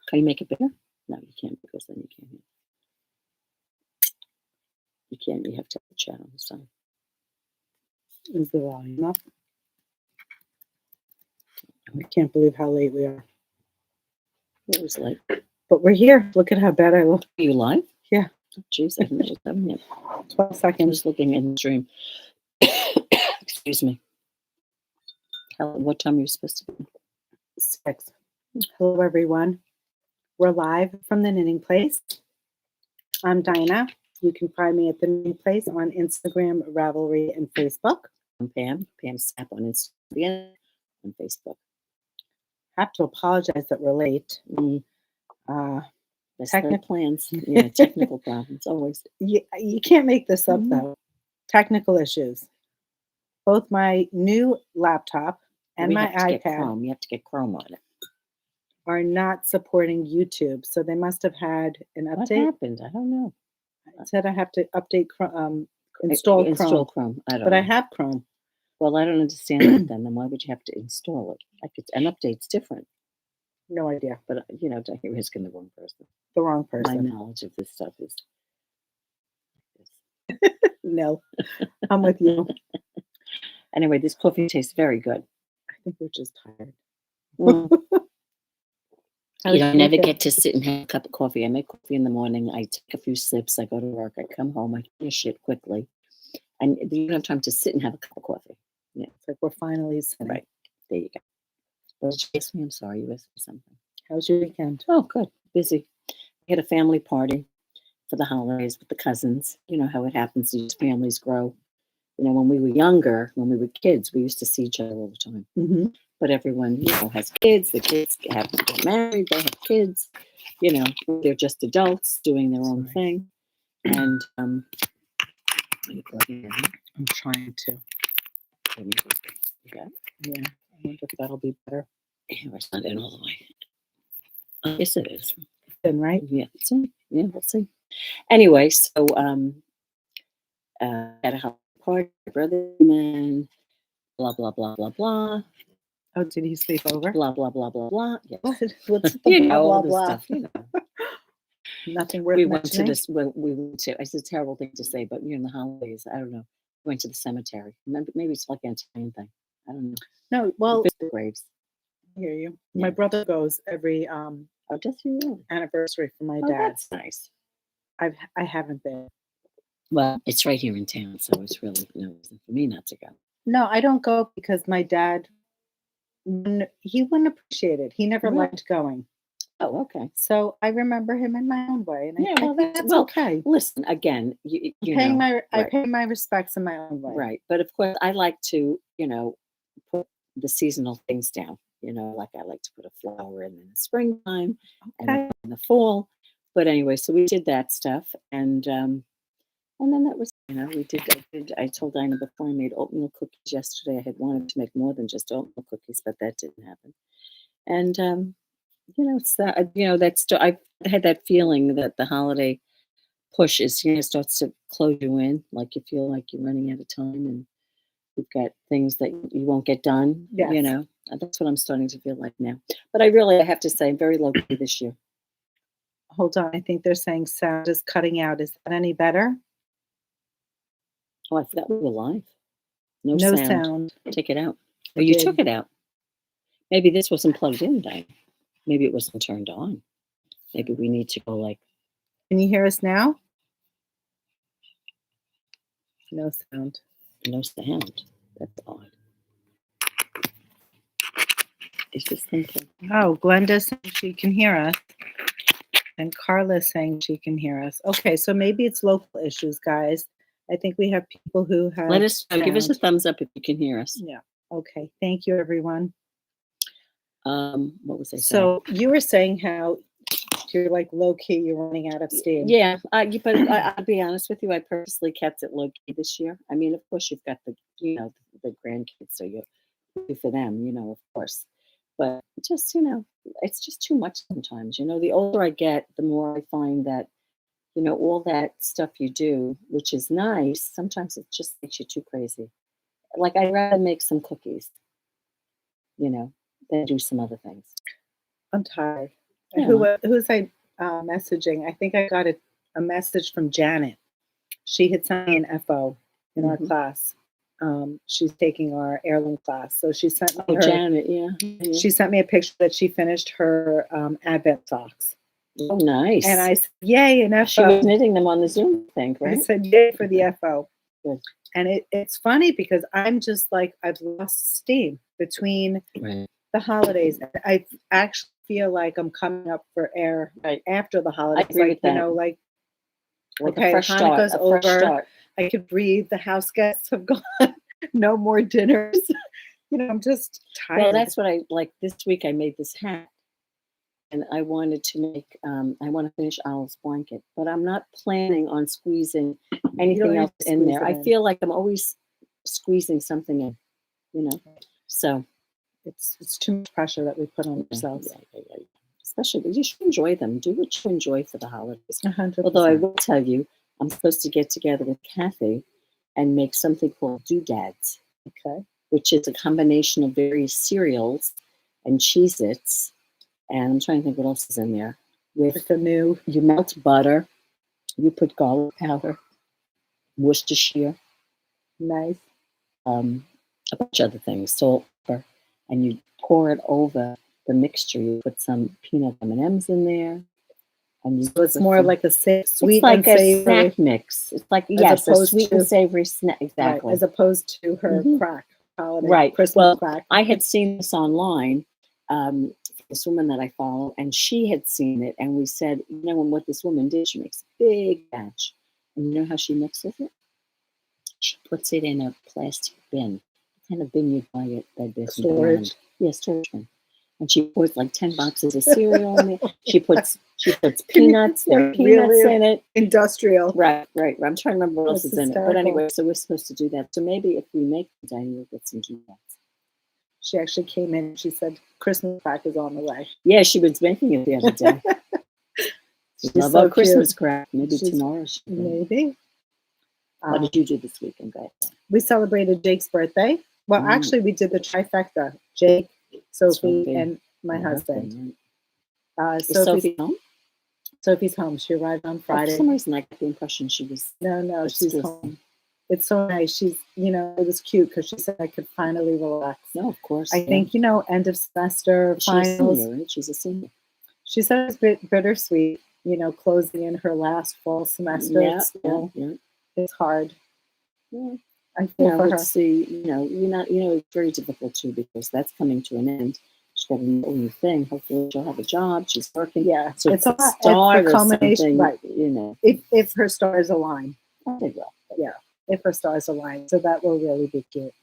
Can you make it bigger? No, you can't because then you can't hear. You can't. You have to have the chat on the side. Is the volume up? I can't believe how late we are. It was late. But we're here. Look at how bad I look. Are you live? Yeah. Oh, jeez, I didn't know what that meant. 12 I seconds. was looking in the stream. Excuse me. What time are you supposed to be? 6. Hello, everyone. We're live from the Knitting Place. I'm Dina. You can find me at the Knitting Place on Instagram, Ravelry, and Facebook. I'm Pam. Pam Snap on Instagram and Facebook. I have to apologize that we're late. That's the plans. Yeah, technical problems always. You can't make this up, though. Technical issues. Both my new laptop and my iPad you have to get Chrome on it. Are not supporting YouTube, so they must have had an update. What happened? I don't know. It said I have to update install Chrome. I don't know. But I have Chrome. Well, I don't understand that then. Then why would you have to install it? Like an update's different. No idea. But you're risking the wrong person. The wrong person. My knowledge of this stuff is. No, I'm with you. Anyway, this coffee tastes very good. I think we're just tired. Well, I never get to sit and have a cup of coffee. I make coffee in the morning. I take a few sips. I go to work. I come home. I finish it quickly. And you don't have time to sit and have a cup of coffee. Yeah, it's like we're finally sitting. Right. There you go. Well, chase me. I'm sorry. You asked me something. How was your weekend? Oh, good. Busy. We had a family party for the holidays with the cousins. You know how it happens. These families grow. You know, when we were younger, when we were kids, we used to see each other all the time. Mm-hmm. But everyone, has kids. The kids have to get married. They have kids. They're just adults doing their own thing. And I'm trying to. Yeah. I wonder if that'll be better. Yeah, it's not in all the way. Yes, it is. Then, right? Yeah. We'll see. Anyway, so at a house party, my brother man, blah blah blah blah blah. Oh, did he sleep over? Blah blah blah blah blah. Yes. What's the blah blah blah? Stuff, Nothing worth we mentioning. went to this. Well, we went to. It's a terrible thing to say, but in the holidays, I don't know. We went to the cemetery. Maybe it's like an Italian thing. I don't know. No, well, the graves. I hear you. Yeah. My brother goes every does he really? Anniversary for my Oh, dad. that's nice. I haven't been. Well, it's right here in town, so it's really no reason for me not to go. No, I don't go because my dad, he wouldn't appreciate it. He never liked going. Oh, okay. So I remember him in my own way, and that's well, okay. Listen, again, I pay my respects in my own way. Right, but of course, I like to, put the seasonal things down. Like I like to put a flower in the springtime and in the fall. But anyway, so we did that stuff, and then that was, we did. I told Dina before I made oatmeal cookies yesterday. I had wanted to make more than just oatmeal cookies, but that didn't happen. And it's that. I've had that feeling that the holiday push is, starts to close you in, like you feel like you're running out of time, and you've got things that you won't get done. Yes. That's what I'm starting to feel like now. But I have to say, I'm very low key this year. Hold on, I think they're saying sound is cutting out. Is that any better? Oh, I forgot we were live. No sound. Take it out. Oh, you took it out. Maybe this wasn't plugged in, Diane. Maybe it wasn't turned on. Maybe we need to go like. Can you hear us now? No sound. No sound. That's odd. Is this thing? Oh, Glenda's saying she can hear us. And Carla's saying she can hear us. Okay, so maybe it's local issues, guys. I think we have people who have. Let us know. Give us a thumbs up if you can hear us. Yeah. Okay. Thank you, everyone. What was I saying? So you were saying how you're like low key, you're running out of steam. Yeah, but I'll be honest with you. I purposely kept it low key this year. I mean, of course, you've got the grandkids, so you do for them, of course. But just it's just too much sometimes. The older I get, the more I find that all that stuff you do, which is nice, sometimes it just makes you too crazy. Like I'd rather make some cookies, than do some other things. I'm tired. Who's I messaging? I think I got a message from Janet. She had sent me an FO in our class. She's taking our heirloom class, so she sent me Janet, yeah. She sent me a picture that she finished her Advent socks. Oh, nice. And I said, "Yay, an FO!" She was knitting them on the Zoom thing, right? I said, "Yay for the FO!" Good. And it's funny because I'm just like I've lost steam between the holidays. I actually feel like I'm coming up for air after the holidays. I agree with that. You know, like okay, Hanukkah's over. I could breathe. The house guests have gone. No more dinners. You know, I'm just tired. Well, that's what I like. This week I made this hat, and I wanted to make. I want to finish Owl's blanket, but I'm not planning on squeezing anything else in there. I feel like I'm always squeezing something in. You know, so it's too much pressure that we put on ourselves. Yeah. Especially, you should enjoy them. Do what you enjoy for the holidays. 100%. Although I will tell you, I'm supposed to get together with Kathy and make something called doodads. Okay. Which is a combination of various cereals and Cheez-Its. And I'm trying to think what else is in there. With the new, you melt butter, you put garlic powder, Worcestershire, nice, a bunch of other things, salt, pepper, and you pour it over the mixture. You put some peanut M&Ms in there. And so it's more like a sweet and savory. A snack mix. It's like, yes, a sweet and savory snack. Exactly. Right, as opposed to her crack. Holiday, right. Christmas crack. I had seen this online, this woman that I follow, and she had seen it, and we said, you know, and what this woman did, she makes a big batch. And you know how she mixes it? She puts it in a plastic bin, the kind of bin you'd buy at Bed storage. Yes, storage bin. And she puts like 10 boxes of cereal in there. She puts peanuts. There are peanuts really in it. Industrial. Right. I'm trying to remember what else is in it. But anyway, so we're supposed to do that. So maybe if we make the Dina, we'll get some doodads. She actually came in and she said, Christmas crack is on the way. Yeah, she was making it the other day. She's love so Christmas crack. Maybe tomorrow. Maybe. What did you do this weekend, guys? We celebrated Jake's birthday. Well, actually, we did the trifecta. Jake, Sophie, and my husband. Is Sophie home? Sophie's home. She arrived on Friday. For some reason, I got the impression she was. No, she's home. It's so nice. She's, you know, it was cute because she said I could finally relax. No, of course. I think, you know, end of semester, finals. She's a senior. She said it's a bit bittersweet, you know, closing in her last fall semester at school. Yeah. It's hard. Yeah. I feel for her. Let's see, it's very difficult too because that's coming to an end. She's got a new thing. Hopefully she'll have a job. She's working. Yeah. So it's a star combination, right? You know. If her stars align. They will. Yeah. If her stars align. So that will really be cute.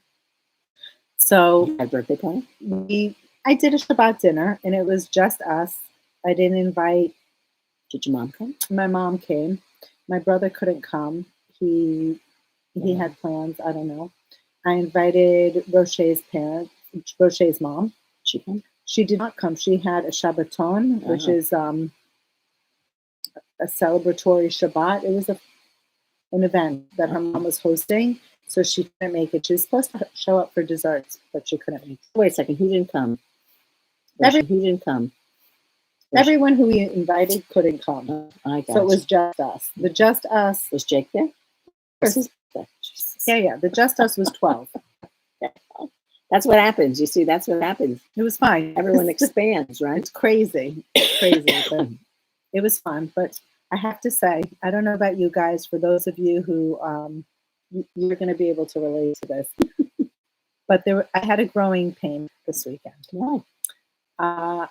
So my birthday party? I did a Shabbat dinner and it was just us. I didn't invite. Did your mom come? My mom came. My brother couldn't come. He had plans. I don't know. I invited Roche's mom. She came? She did not come. She had a Shabbaton, which is a celebratory Shabbat. It was an event that her mom was hosting, so she couldn't make it. She was supposed to show up for desserts, but she couldn't make it. Wait a second. Who didn't come? Who didn't come? Everyone who we invited couldn't come. I got so it was just us. The just us. Was Jake there? Yeah. The just us was 12. That's what happens. You see, that's what happens. It was fine. Everyone expands, right? It's crazy. But it was fun. But I have to say, I don't know about you guys, for those of you who you're going to be able to relate to this. But I had a growing pain this weekend. Why?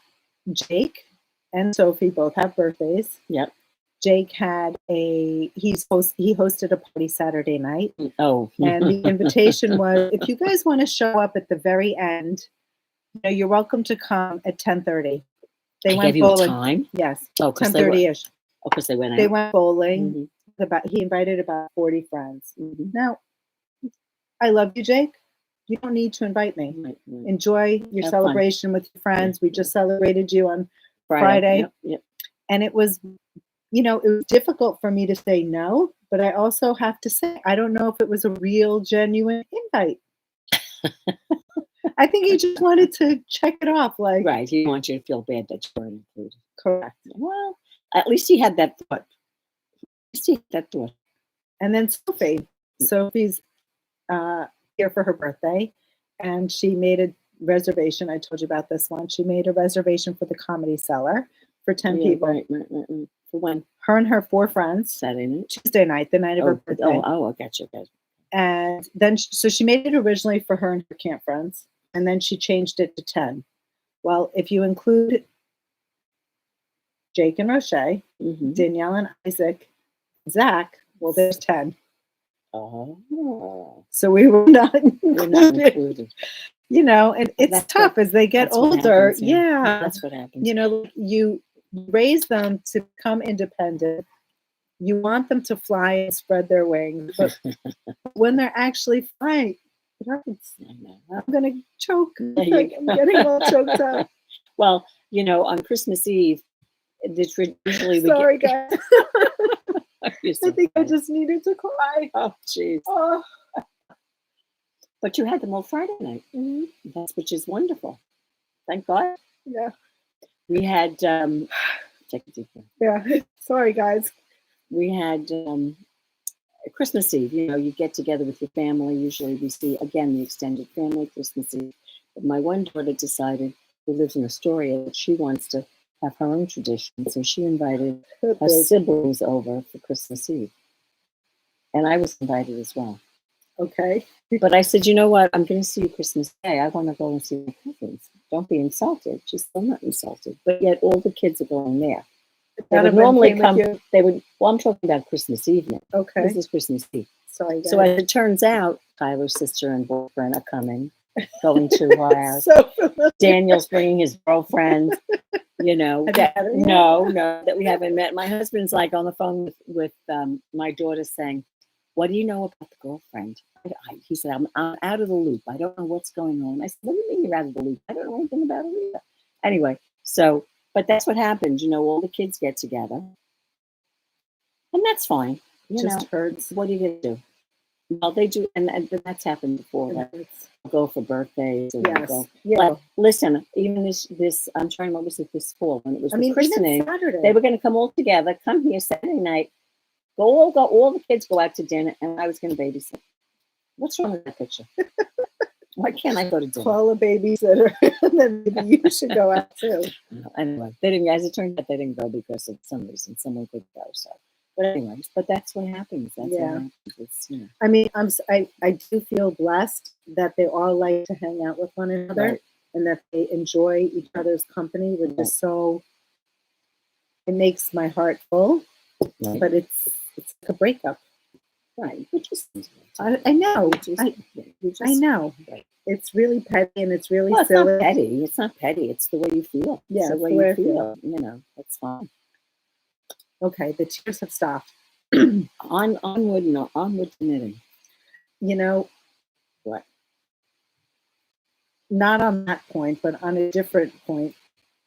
Jake and Sophie both have birthdays. Yep. Jake had he hosted a party Saturday night. Oh. And the invitation was, if you guys want to show up at the very end, you're welcome to come at 10:30. They went bowling. Time? Yes. Oh, 10:30ish. Oh, because they went out. They went bowling. Mm-hmm. He invited about 40 friends. Mm-hmm. Now, I love you, Jake. You don't need to invite me. Right. Enjoy your celebration with your friends. Yeah. We just celebrated you on Friday. Yep. And it was, it was difficult for me to say no, but I also have to say, I don't know if it was a real, genuine invite. I think he just wanted to check it off. Like, right. He wants you to feel bad that you weren't included. Correct. Well, at least he had that thought. At least he had that thought. And then Sophie's here for her birthday, and she made a reservation. I told you about this one. She made a reservation for the Comedy Cellar for 10 people. Right. For when? Her and her 4 friends. Saturday night? Tuesday night, the night of her birthday. I gotcha. And then, so she made it originally for her and her camp friends, and then she changed it to 10. Well, if you include Jake and Roche, Danielle and Isaac, Zach, well, there's 10. Oh. So we were not We're not included. You know, and it's tough as they get older. Happens, yeah. That's what happens. You know, you raise them to become independent. You want them to fly and spread their wings. But when they're actually flying, it hurts. I'm going to choke. I'm getting all choked up. Well, you know, on Christmas Eve, usually Sorry, guys. I think I just needed to cry. Oh, jeez. Oh. But you had them all Friday night. Which is wonderful. Thank God. Yeah. We had, take a deep breath. Yeah. Sorry, guys. We had Christmas Eve. You know, you get together with your family. Usually we see, again, the extended family Christmas Eve. But my one daughter decided, who lives in Astoria, that she wants to have her own tradition. So she invited her siblings over for Christmas Eve. And I was invited as well. Okay. But I said, you know what? I'm going to see you Christmas Day. I want to go and see my cousins. Don't be insulted. She's still not insulted. But yet all the kids are going there. They would normally come. Well, I'm talking about Christmas Eve now. Okay. This is Christmas Eve. Sorry, guys. So as it turns out, Tyler's sister and boyfriend are coming, going to our house. Daniel's bringing his girlfriend. You know, that we haven't met. My husband's like on the phone with my daughter saying, "What do you know about the girlfriend?" He said, I'm out of the loop. I don't know what's going on. I said, what do you mean you're out of the loop? I don't know anything about it either. Anyway, so, but that's what happens. You know, all the kids get together. And that's fine. You just know, hurts. What are you going to do? Well, they do. And that's happened before. Like, go for birthdays. Or yes. Go. Yeah. Like, listen, even this, I'm trying, what was it, this fall, when it was the christening, Saturday. they were going to come all together, come here Saturday night, all the kids go out to dinner, and I was going to babysit. What's wrong with that picture? Why can't I go to dinner? Call a babysitter, and then maybe you should go out too. Anyway, they didn't. As it turned out, they didn't go because of some reason. Someone could go. So, but anyways, that's what happens. That's what happens. It's, you know. I mean, I do feel blessed that they all like to hang out with one another, and that they enjoy each other's company, which is so. It makes my heart full, but it's like a breakup. Right, which is I know. I know. Right. It's really petty and it's really silly. It's not petty. It's not petty. It's the way you feel. Yeah, it's the way you feel. You know, that's fine. Okay, the tears have stopped. Onward to knitting. You know what? Not on that point, but on a different point.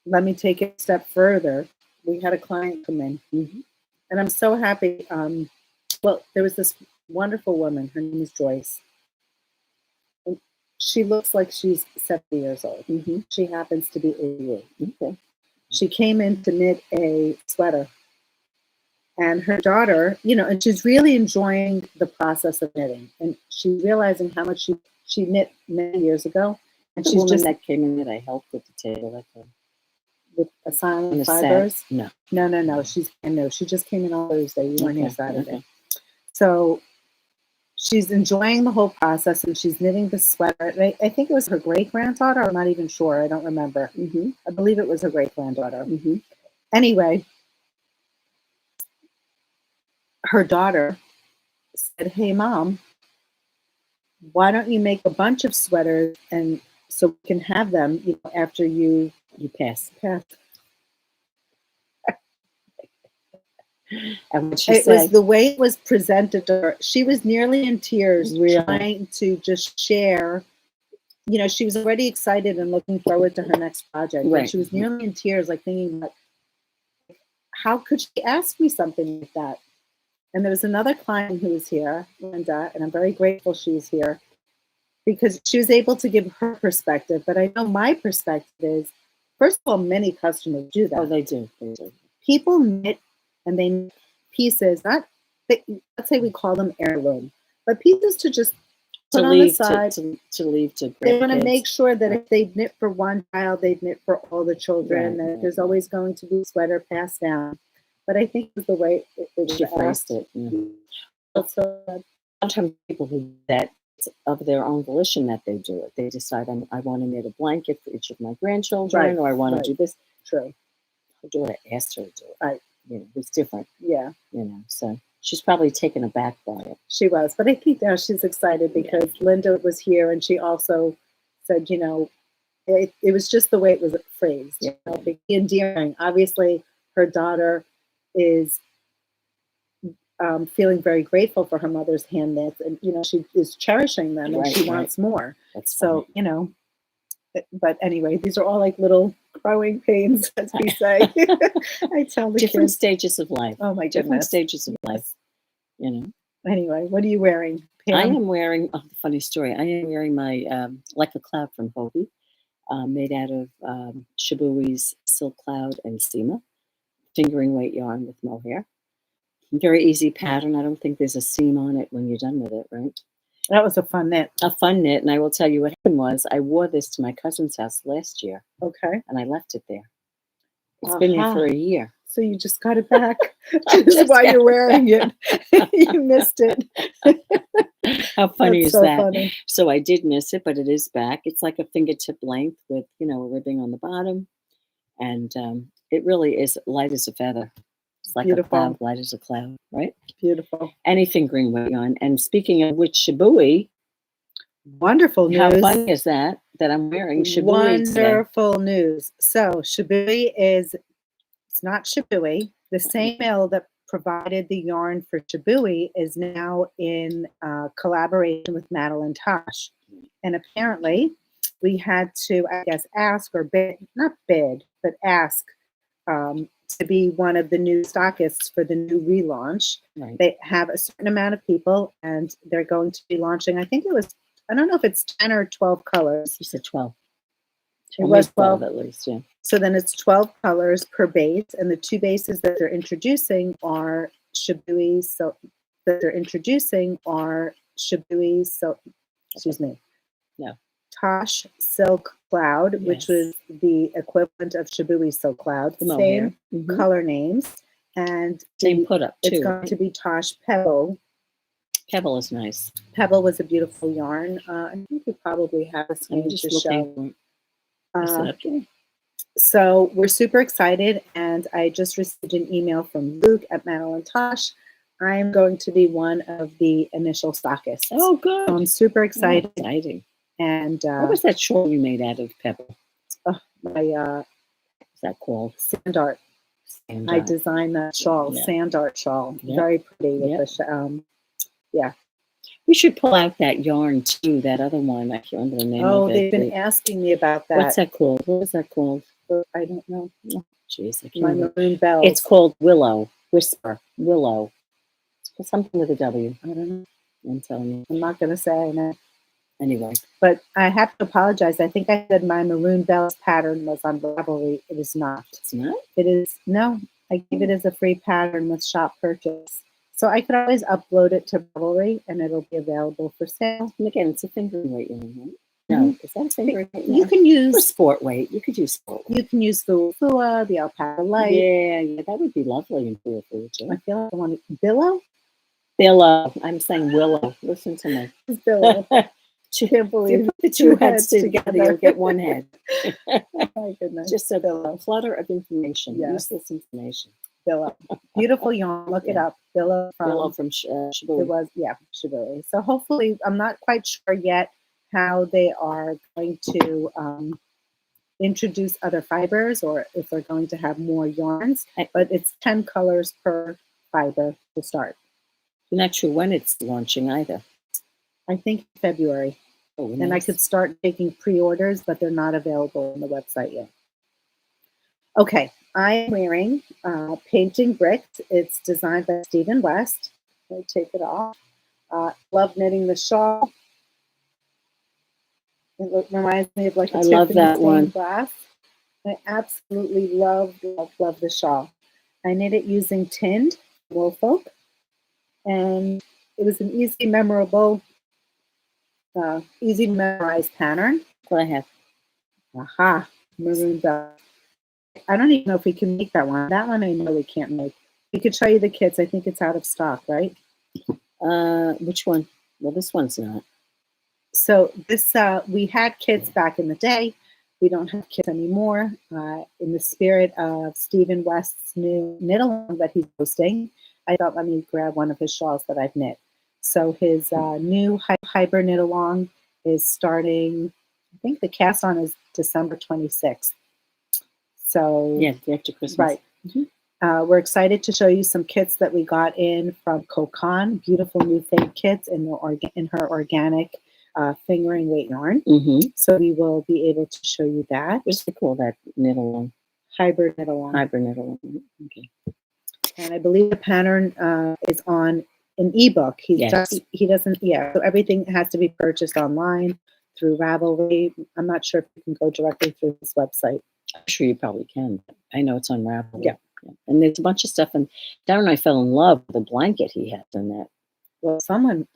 Let me take it a step further. We had a client come in, and I'm so happy. Well, there was this wonderful woman. Her name is Joyce. And she looks like she's 70 years old. She happens to be 88. Okay. She came in to knit a sweater. And her daughter, you know, and she's really enjoying the process of knitting. And she's realizing how much she knit many years ago. And she's just that came in that I helped with the table. With Asylum Fibers? No. She just came in on Thursday. You weren't here Saturday. Okay. So she's enjoying the whole process, and she's knitting the sweater. I think it was her great-granddaughter. I'm not even sure. I don't remember. I believe it was her great-granddaughter. Anyway, her daughter said, "Hey, Mom, why don't you make a bunch of sweaters and so we can have them, you know, after you pass." And what she it said, was the way it was presented to her. She was nearly in tears, trying to just share. You know, she was already excited and looking forward to her next project. Right. And she was nearly in tears, like thinking, like, how could she ask me something like that? And there was another client who was here, Linda, and I'm very grateful she was here, because she was able to give her perspective. But I know my perspective is, First of all, many customers do that. Oh, they do. They do. People knit and they knit pieces, not let's say we call them heirloom, but pieces to just put To on the leave side. to leave to They want to grandkids. make sure that if they knit for one child, they knit for all the children. Right, That there's always going to be a sweater passed down. But I think it's the way it was She phrased asked. it. Yeah. Also, Sometimes people who do that, it's of their own volition that they do it. They decide I want to knit a blanket for each of my grandchildren, Right, or I want right. to do this. true. Her daughter asked her to do it. Right. You know, it's different. Yeah, So she's probably taken aback by it. she was. But I think now she's excited because Linda was here and she also said, it was just the way it was phrased. Yeah. Endearing. Obviously, her daughter is feeling very grateful for her mother's hand knits, and she is cherishing them, and she wants more. That's So but anyway, these are all like little growing pains, as we say. I tell the different kids. stages of life. Oh my Different goodness. stages of life. Anyway, what are you wearing, Pam? I am wearing. Oh, funny story. I am wearing my Like a Cloud from Hobie, made out of Shabui's Silk Cloud and Seema, fingering weight yarn with mohair. Very easy pattern. I don't think there's a seam on it when you're done with it, right? That was a fun knit. A fun knit, and I will tell you what happened was I wore this to my cousin's house last year, Okay. and I left it there. It's been there for a year. So you just got it back. Just while you're wearing it. You missed it. How funny That's is so that? funny. So I did miss it, but it is back. It's like a fingertip length with, a ribbing on the bottom. And it really is light as a feather. It's like Beautiful. a cloud, light as a cloud, right? Beautiful. Any fingering weight yarn. And speaking of which, Shabui. Wonderful news. How funny is that I'm wearing Shabui Wonderful news. So Shabui it's not Shabui. The same mill that provided the yarn for Shabui is now in collaboration with Madeline Tosh. And apparently we had to, I guess, ask or bid, not bid, but ask to be one of the new stockists for the new relaunch. Right. They have a certain amount of people and they're going to be launching, I don't know if it's 10 or 12 colors. You said 12. It was 12 at least, yeah. So then it's 12 colors per base, and the two bases that they're introducing are Shabui. So excuse me. No. Tosh Silk Cloud, which was the equivalent of Shabui Silk Cloud. The Same color names, and same put up too. It's going to be Tosh Pebble. Pebble is nice. Pebble was a beautiful yarn. I think we probably have a skein to show. So we're super excited, and I just received an email from Luke at Madeline Tosh. I am going to be one of the initial stockists. Oh, good. So I'm super excited. Oh, exciting. And what was that shawl you made out of pebble? What's that called? Sand art. I designed that shawl, sand art shawl. Yep. Very pretty with the We should pull out that yarn too, that other one. I can't remember the name of it. Oh, they've been asking me about that. What's that called? What was that called? I don't know. Oh, jeez, I can't My remember. Maroon Bells. It's called Willow. Whisper. Willow. It's something with a W. I don't know. I'm telling you. I'm not going to say I know. Anyway. But I have to apologize. I think I said my Maroon Bells pattern was on Ravelry. It is not. It's not? It is. No. I gave it as a free pattern with shop purchase. So I could always upload it to Ravelry and it'll be available for sale. And again, it's a fingering weight yarn, right? No, is that a fingering weight yarn? You can use or sport weight. You could use sport weight. You can use the Fua, the Alpaca Light. Yeah, that would be lovely in Fua too. I feel like I want to Billow. Billow. I'm saying Willow. Listen to me. It's Billow. Can't believe the two heads together. You'll get one head. Oh my goodness. Just a flutter of information. Yes. Useless information. Billow. Beautiful yarn. Look it up. Billow from Shabui. It was, Shabui. So hopefully, I'm not quite sure yet how they are going to introduce other fibers or if they're going to have more yarns, but it's 10 colors per fiber to start. I'm not sure when it's launching either. I think February. Oh, nice. And I could start taking pre-orders, but they're not available on the website yet. Okay, I'm wearing Painting Bricks. It's designed by Stephen West. I'll take it off. Love knitting the shawl. It reminds me of like a I love that one. Glass. I absolutely love, love, love the shawl. I knit it using Tinned Wool Folk, and it was an easy, memorable, easy to memorize pattern. What I have. Aha, maroon bell. I don't even know if we can make that one. That one I know we can't make. We could show you the kits. I think it's out of stock, right? Which one? Well, this one's not. So this we had kits back in the day. We don't have kits anymore. In the spirit of Stephen West's new knit along that he's hosting, I thought let me grab one of his shawls that I've knit. So his new hyper knit along is starting. I think the cast on is December 26th. So Yeah, after Christmas. right. Mm-hmm. We're excited to show you some kits that we got in from Cocon. Beautiful new fake kits in her organic fingering weight yarn. Mm-hmm. So we will be able to show you that. What's they call that knit along? Hybrid knit along. Hybrid knit along. Okay. And I believe the pattern is on an ebook. He doesn't. Yeah. So everything has to be purchased online through Ravelry. I'm not sure if you can go directly through his website. I'm sure you probably can. I know it's on Ravelry. Yeah. And there's a bunch of stuff. And Darren and I fell in love with the blanket he had in that. Well, someone.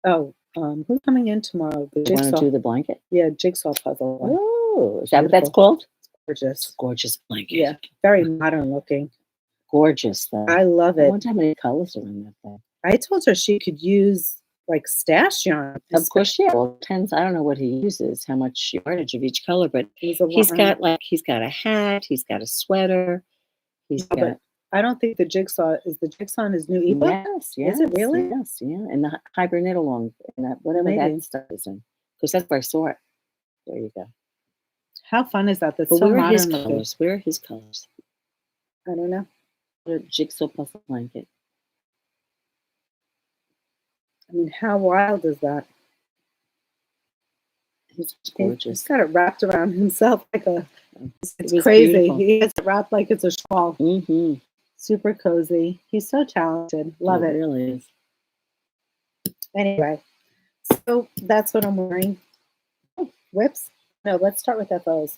Oh, who's coming in tomorrow? The You want jigsaw. to do the blanket? Yeah, jigsaw puzzle one. Oh, is that what that's called? Gorgeous. Gorgeous blanket. Yeah, very modern looking. Gorgeous, though. I love I it. wonder how many colors are in that thing. I told her she could use like stash yarn. Of course, yeah. Well, it depends. I don't know what he uses, how much yardage of each color, but he's got a hat, he's got a sweater, he's got. I don't think the jigsaw is in his new ebook. Yes, is it really? Yes, yeah. And the hybrid knit along, and that, whatever that stuff is in, because that's where I saw it. There you go. How fun is that? That's but so where are modern his looking. colors? Where are his colors? I don't know. A jigsaw puzzle blanket. I mean, how wild is that? It's gorgeous. He's got it wrapped around himself like a. It's crazy. Beautiful. He has it wrapped like it's a shawl. Mm-hmm. Super cozy. He's so talented. Love it. It really is. Anyway, so that's what I'm wearing. Oh, whips? No, let's start with FOs.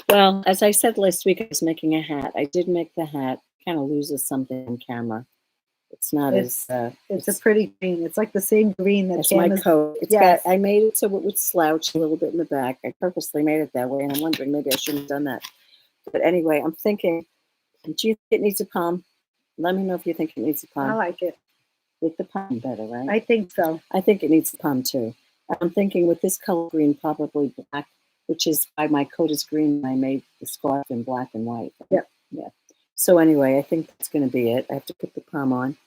Well, as I said last week, I was making a hat. I did make the hat. Kind of loses something on camera. It's not it's a pretty green. It's like the same green that's my coat. It's yes. I made it so it would slouch a little bit in the back. I purposely made it that way, and I'm wondering maybe I shouldn't have done that. But anyway, I'm thinking, do you think it needs a palm? Let me know if you think it needs a palm. I like it. With the palm better, right? I think so. I think it needs a palm too. I'm thinking with this color green, probably black, which is why my coat is green. I made the scarf in black and white. Right? Yep. Yeah. So anyway, I think that's going to be it. I have to put the palm on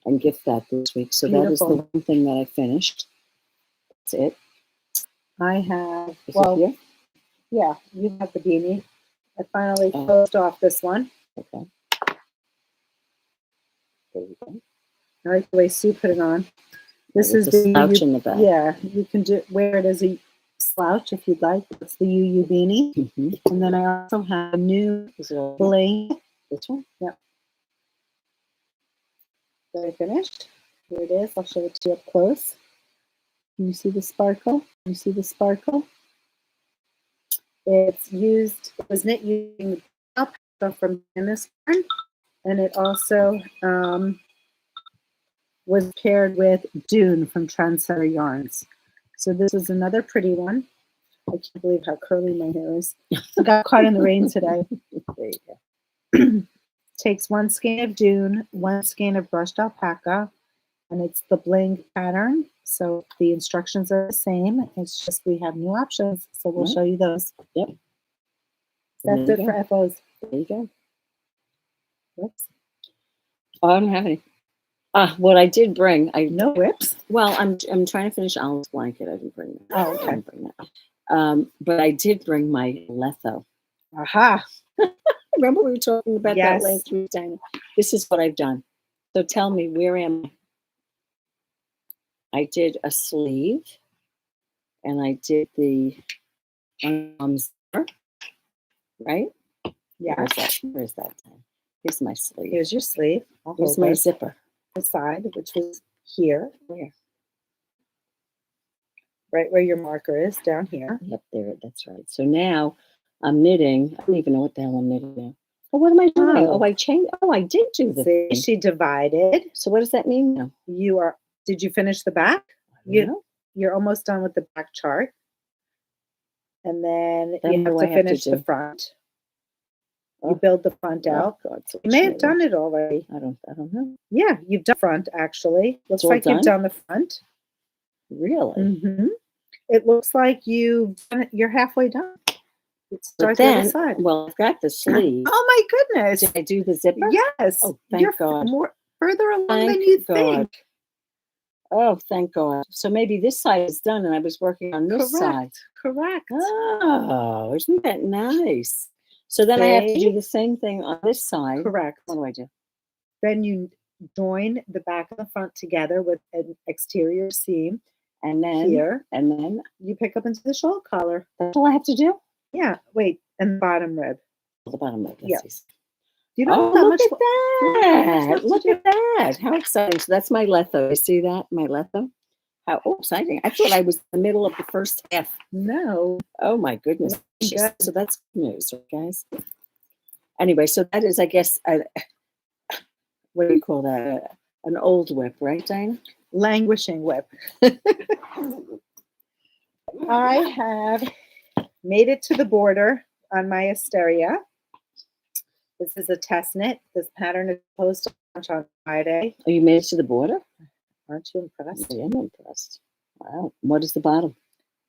and gift that this week. So Beautiful. That is the one thing that I finished. That's it. I have, is it here? Yeah, you have the beanie. I finally closed off this one. Okay. There you go. I like the way Sue put it on. This is the slouch in the back. Yeah, you can wear it as a slouch if you'd like. It's the UU beanie. Mm-hmm. And then I also have a new Bling. This one? Yep. Very finished. Here it is. I'll show it to you up close. Can you see the sparkle? Can you see the sparkle? It was knit using the top from this yarn, and it also was paired with Dune from Trendsetter Yarns. So this is another pretty one. I can't believe how curly my hair is. I got caught in the rain today. There you go. Takes 1 skein of Dune, 1 skein of brushed alpaca, and it's the Bling pattern. So the instructions are the same. It's just we have new options. So we'll show you those. Yep. That's it for FOs. There you go. Whoops. Oh, I don't have any. What I did bring, no whips. Well, I'm trying to finish Olive's blanket. I didn't bring that. Oh, okay. I didn't bring that. But I did bring my Letho. Aha. Remember we were talking about Yes. that last week, Dina? This is what I've done. So tell me, where am I? I did a sleeve, and I did the zipper, right? Yeah. Where's that? Here's my sleeve. Here's your sleeve. Here's my zipper. The side, which was here. Where? Right where your marker is, down here. Yep, there. That's right. So now I'm knitting. I don't even know what the hell I'm knitting now. Oh, what am I doing? Oh. Oh, I changed. Oh, I did do the See, thing. she divided. So what does that mean now? Did you finish the back? Yeah. You're almost done with the back chart. And then Then you what have do I to have to finish the do? front. You Oh, build the front oh out. God. So You may have much done it already. I don't know. Yeah, you've done front actually. Looks all like you've done? done the front. Really? hmm It looks like you're halfway done. But Start the other then, side. well, I've got the sleeve. Oh my goodness! Did I do the zipper? Yes. Oh, thank You're God. more further along than Thank you God. think. Oh, thank God. So maybe this side is done and I was working on this side. Correct. Oh, isn't that nice? So then I have to do the same thing on this side. Correct. What do I do? Then you join the back and the front together with an exterior seam. And then Here. And then You pick up into the shawl collar. that's all I have to do? Yeah. Wait. And the bottom rib. The bottom of this. Yes. You know Oh, how look much at that. left to Look do. at that. How exciting. So that's my letho. You see that? My letho? How exciting. I thought I was in the middle of the first half. No. Oh, my goodness. Good. So that's good news, right, guys? Anyway, so that is, I guess, what do you call that? An old whip, right, Dina? Languishing whip. I have made it to the border on my Asteria. This is a test knit. This pattern is supposed to launch on Friday. Oh, you made it to the border? Aren't you impressed? I am impressed. Wow. What is the bottom?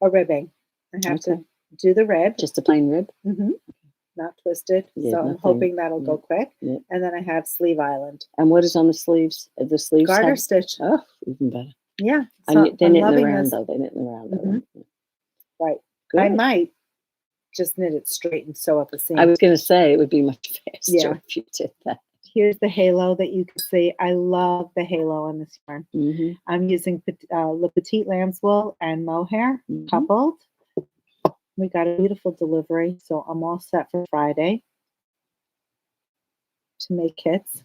A ribbing. I have to do the rib. Just a plain rib? Not twisted. Yeah, so I'm nothing. hoping that'll go quick. Yeah. And then I have sleeve island. And what is on the sleeves? The sleeves Garter have... stitch. Oh, even better. Yeah. So they're knitting loving around, this. though. They're knitting around, though. Mhm. Right. Good. I might just knit it straight and sew up a seam. I was going to say it would be much faster Yeah. if you did that. Here's the halo that you can see. I love the halo on this yarn. I'm using Le Petite Lamb's wool and mohair coupled. We got a beautiful delivery, so I'm all set for Friday to make kits.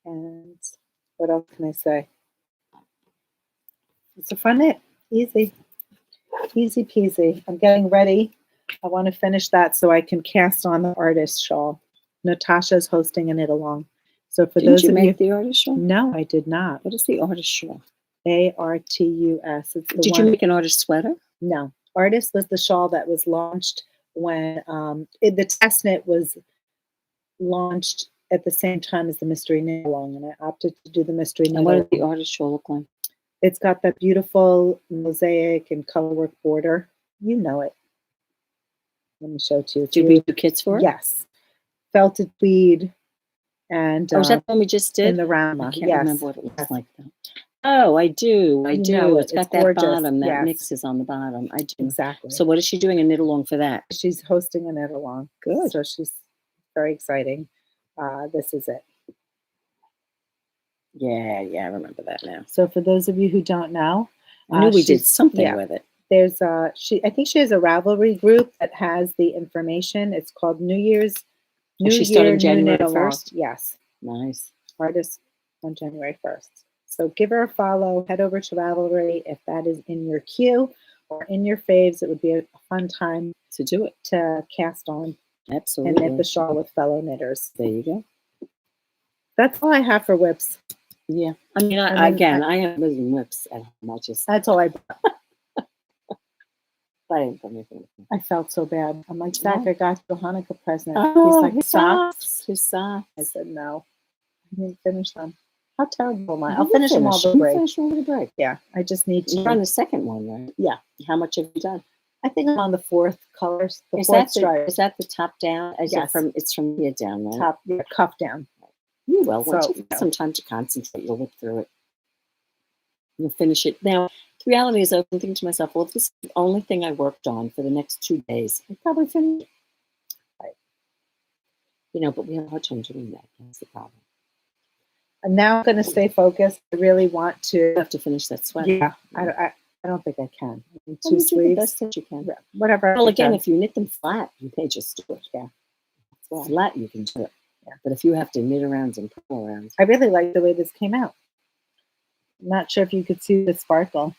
And what else can I say? It's a fun knit. Easy peasy. I'm getting ready. I want to finish that so I can cast on the artist shawl. Natasha's hosting a knit along. So for those Didn't you of make you, the artist shawl? no, I did not. What is the artist shawl? ARTUS. It's the Did one. you make an artist sweater? No, artist was the shawl that was launched when the test knit was launched at the same time as the mystery knit along, and I opted to do the mystery knit. And what along. does the artist shawl look like? It's got that beautiful mosaic and colorwork border. You know it. Let me show it to you. Did we do kits for it? Yes. Felted tweed and Oh, is that the one we just did? in the Rama. I can't Yes. remember what it looks like though. Oh, I do. I do. know it. It's got It's that gorgeous. bottom that Yes. mixes on the bottom. I do. Exactly. So what is she doing a knit along for that? She's hosting a knit along. Good. So she's very exciting. This is it. Yeah, I remember that now. So for those of you who don't know, I knew we did she's- something yeah. with it. There's I think she has a Ravelry group that has the information. It's called New Year's New she Year started New January Knit Along. 1st? Yes. Nice. Artist on January 1st. So give her a follow. Head over to Ravelry if that is in your queue or in your faves. It would be a fun time To do it. to cast on and Absolutely. knit the shawl with fellow knitters. There you go. That's all I have for whips. Yeah. I mean, I have million whips at home. I just, That's all I bought. I didn't put anything. I felt so bad. I'm like, Zach, I got you a Hanukkah present. Oh, He's like, his socks? His socks. I said, no. I didn't finish them. How terrible am I? You I'll finish them all the You break. finish all the break. Yeah, I just need You're on to. the second one, right? Yeah. How much have you done? I think I'm on the fourth colors, the Is fourth that stripe. is that the top down? Is Yes. it from? It's from here down, right? Top, cuff down. You will. Once So, you have some time to concentrate, you'll look through it. You'll finish it. Now, the reality is, I'm thinking to myself, well, if this is the only thing I worked on for the next 2 days, I'll probably finish it. Right. You know, but we have a hard time doing that. That's the problem. And now I'm going to stay focused. I really want You to. have to finish that sweater. Yeah, I don't think I can. I need Well, two you do the sleeves. best that you can. Yeah, whatever. I Well, again, can. if you knit them flat, you may just do it. Yeah. Flat, you can do it. Yeah. But if you have to knit around and pull around, I really like the way this came out. I'm not sure if you could see the sparkle.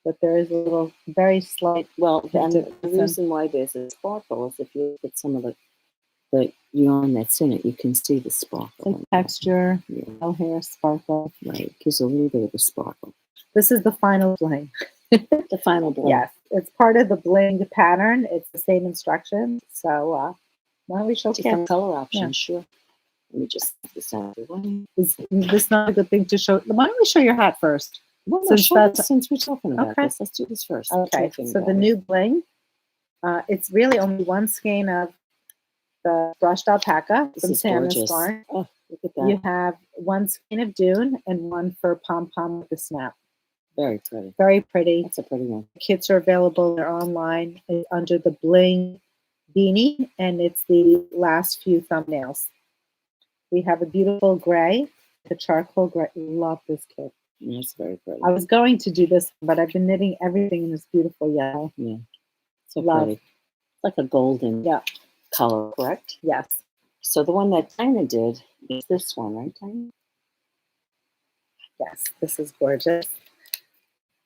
but there is a little, very slight. Well, and the difference. reason why there's a sparkle is if you look at some of the yarn that's in it, you can see the sparkle. Like texture, Yeah, hair, sparkle. right. Gives a little bit of a sparkle. This is the final bling. The final bling. Yes, it's part of the bling pattern. It's the same instructions. So why don't we show Different kids? color options, sure. Let me just put this out of the way. Is this not a good thing to show? Why don't we show your hat first? Well, no, Since sure, that's- since we're talking about Okay. this, let's do this first. Okay, so the new bling, it's really only one skein of the brushed alpaca This from is Santa's gorgeous. yarn. Oh, look at that. You have one skein of dune and one for pom-pom with the snap. Very pretty. Very pretty. That's a pretty one. Kits are available. They're online. It's under the Bling beanie, and it's the last few thumbnails. We have a beautiful gray, the charcoal gray. Love this kit. That's very pretty. I was going to do this, but I've been knitting everything in this beautiful yellow. Yeah. So Love. pretty. It's like a golden color, correct? Yes. So the one that Dina did is this one, right, Dina? Yes. This is gorgeous.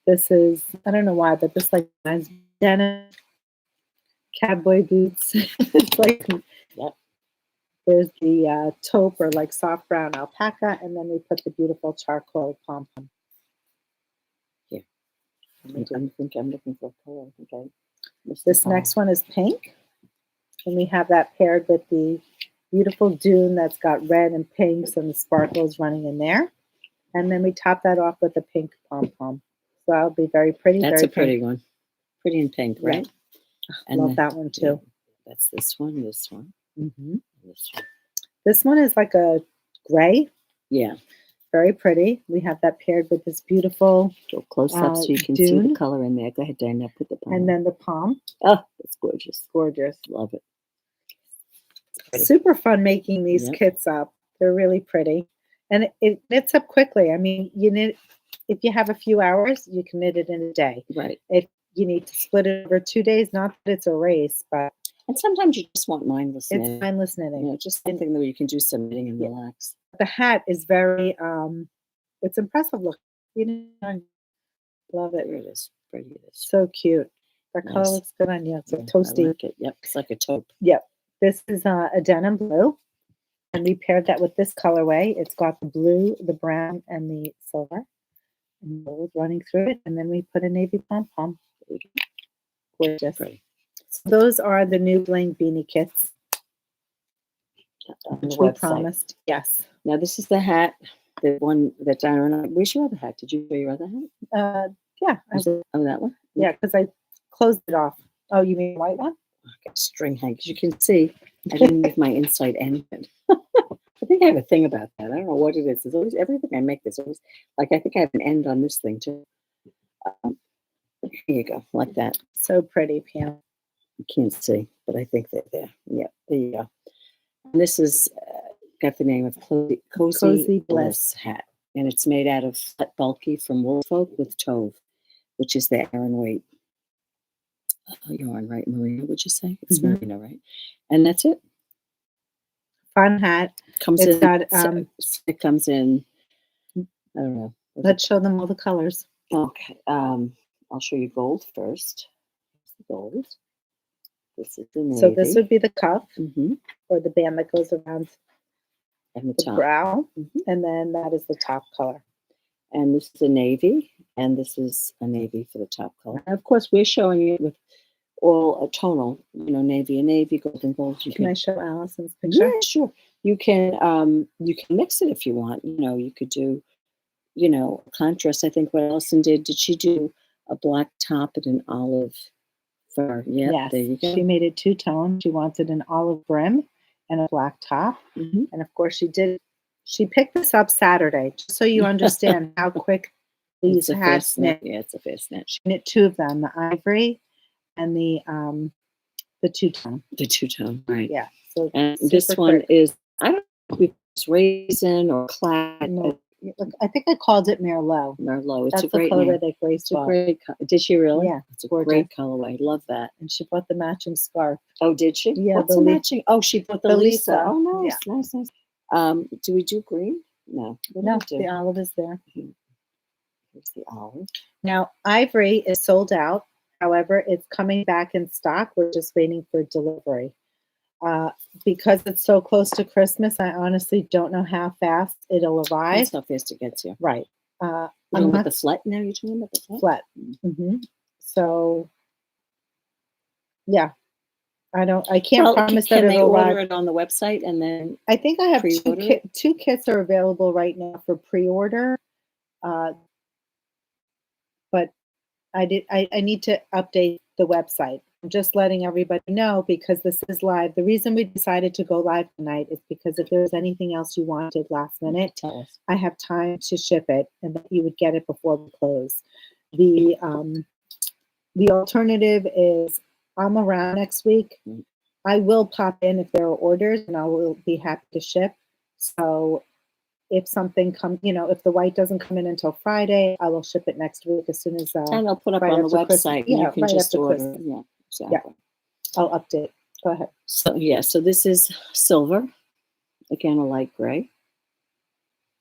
This is, I don't know why, but this like reminds me of denim, cowboy boots. It's like, Yep. There's the taupe or like soft brown alpaca, and then we put the beautiful charcoal pom-pom. Yeah. I'm looking for a color. I think I missed This the color. next one is pink, and we have that paired with the beautiful dune that's got red and pinks and the sparkles running in there. And then we top that off with a pink pom-pom. So that'll be very pretty. That's very a pretty one. Pretty in pink, Yeah. right? And Love then- that one too. That's this one, this one, Mm-hmm. this one. This one is like a gray, Yeah. very pretty. We have that paired with this beautiful, Go close up so you can see dune. the color in there. Go ahead, Dina. Put the palm. and then the pom. Oh, it's gorgeous. Gorgeous. Love it. It's pretty. Super fun making these Yep. kits up. They're really pretty. And it knits up quickly. I mean, you knit, if you have a few hours, you can knit it in a day. Right. If you need to split it over 2 days, not that it's a race, but And sometimes you just want mindless it's knitting. mindless You knitting. know, just something where you can do some knitting and Yeah. relax. The hat is very, it's impressive look. You know, love There it. it is. Pretty it is. So cute. That color Nice. looks good on you. It's Yeah, a I toasty. like it. Yep. It's like a taupe. Yep. This is a denim blue. And we paired that with this colorway. It's got the blue, the brown, and the silver. And gold running through it. And then we put a navy pom-pom. Gorgeous. Pretty. So those are the new Bling beanie kits, On the which we website. promised. Yes. Now this is the hat, the one that Dina and I. Where's your other hat? Did you wear your other hat? Yeah. Oh, that one. Yeah, because I closed it off. Oh, you mean the white one? Okay, string hang. As you can see, I didn't leave my inside end. I think I have a thing about that. I don't know what it is. It's always everything I make. There's always like I think I have an end on this thing too. Here you go, like that. So pretty, Pam. You can't see, but I think they're there. Yeah, there you go. And this is got the name of Cozy Cozy Bliss Bliss. hat, and it's made out of flat bulky from Woolfolk with Tove, which is the Aran weight yarn, right? Merino, would you say? It's Mhm. Merino, right? And that's it. Fun hat. Comes It's in. got, It comes in. I don't know. Let's show them all the colors. Okay. I'll show you gold first. Here's the gold. This is the navy. So this would be the cuff Mhm. or the band that goes around And the the top. brow. Mhm. And then that is the top color. And this is a navy, and this is a navy for the top color. And of course, we're showing it with all a tonal, navy and navy, gold and gold. You Can I show Allison's picture? Yeah, sure. You can mix it if you want. You could do, contrast. I think what Allison did she do a black top and an olive fur? Yeah, Yes. there you go. She made it two-tone. She wanted an olive brim and a black top. Mhm. And of course she picked this up Saturday, just so you understand how quick these It's a hats fast knit. knit. Yeah, it's a fast knit. She knit two of them, the ivory and the two-tone. The two-tone, right? Yeah. So And this super one quick. is, I don't know if it's raisin or clad. No, I think I called it Merlot. Merlot. It's That's a the great colorway name. that Grace It's a bought. great. Did she really? Yeah, It's a gorgeous. great colorway. Love that. And she bought the matching scarf. Oh, did she? Yeah, What's the the Li- matching? Oh, she put the the Lisa. Lisa. Oh, nice, nice. Do we do green? No. What do No, we do? the olive is there. Here's the olive. Now, ivory is sold out. However, it's coming back in stock. We're just waiting for delivery. Uh, because it's so close to Christmas, I honestly don't know how fast it'll arrive. That's how fast it gets here. Right. You're I'm talking about not the flat now? You're talking about the flat? flat. So, yeah, I can't Well, promise can that they it'll order arrive. it on the website and then I think I have pre-order it? two kits are available right now for pre-order. But I need to update the website. I'm just letting everybody know because this is live. The reason we decided to go live tonight is because if there's anything else you wanted last minute, Tell us. I have time to ship it and that you would get it before we close. The alternative is I'm around next week. I will pop in if there are orders and I will be happy to ship. So if something comes, if the white doesn't come in until Friday, I will ship it next week as soon as. And they'll put up right on the after Christmas. website. Yeah, You can right just after order. Christmas. Yeah, exactly. I'll update. Go ahead. So so this is silver. Again, a light gray.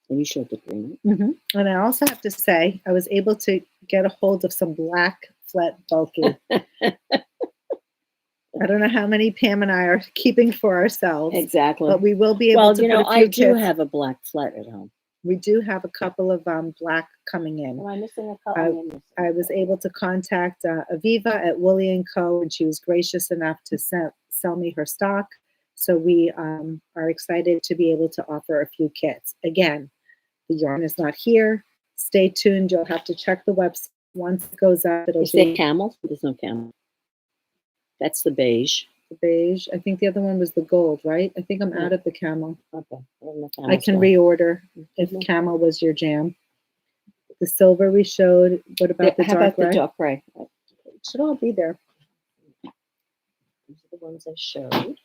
And you showed the green. And I also have to say, I was able to get a hold of some black flat bulky. I don't know how many Pam and I are keeping for ourselves. Exactly. But we will be able to put a few I do kits. have a black flat at home. We do have a couple of black coming in. Am I missing a color? I was able to contact Aviva at Woolly & Co. and she was gracious enough to sell me her stock. So we are excited to be able to offer a few kits. Again, the yarn is not here. Stay tuned. You'll have to check the website. Once it goes up, it'll Is there camel? There's no camel. That's the beige. The beige. I think the other one was the gold, right? I think I'm out of the camel. Okay. I can reorder if camel was your jam. The silver we showed. What about the dark gray? The dark gray? It should all be there. These are the ones I showed. Down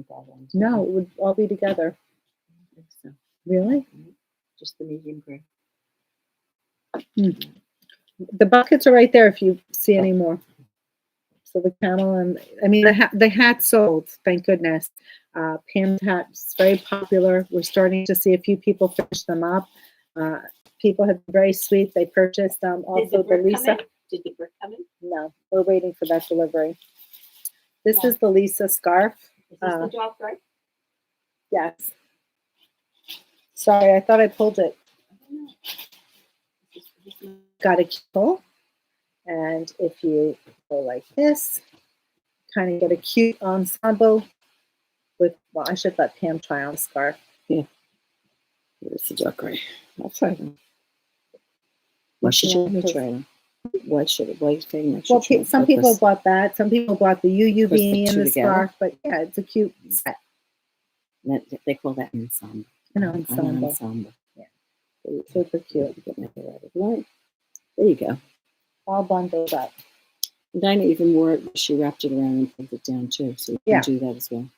that one. No, it would all be together. I think so. Really? Just the medium gray. The buckets are right there if you see any more. So the camel and the hat sold, thank goodness. Pam's hat is very popular. We're starting to see a few people finish them up. People have been very sweet. They purchased also the Lisa. Did the brick come in? No, we're waiting for that delivery. This is the Lisa scarf. Is this the dark gray? Yes. Sorry, I thought I pulled it. Got a keyhole. And if you go like this, kind of get a cute ensemble with, well, I should let Pam try on the scarf. Yeah. Here's the dark gray. I'll try them. Why should you try them? Why thing? Well, some people bought that. Some people bought the UU beanie and the scarf. But yeah, it's a cute set. They call that an ensemble. An ensemble. Yeah. Super cute. There you go. All bundled up. Dina even wore it. She wrapped it around and pulled it down too. So you can do that as well.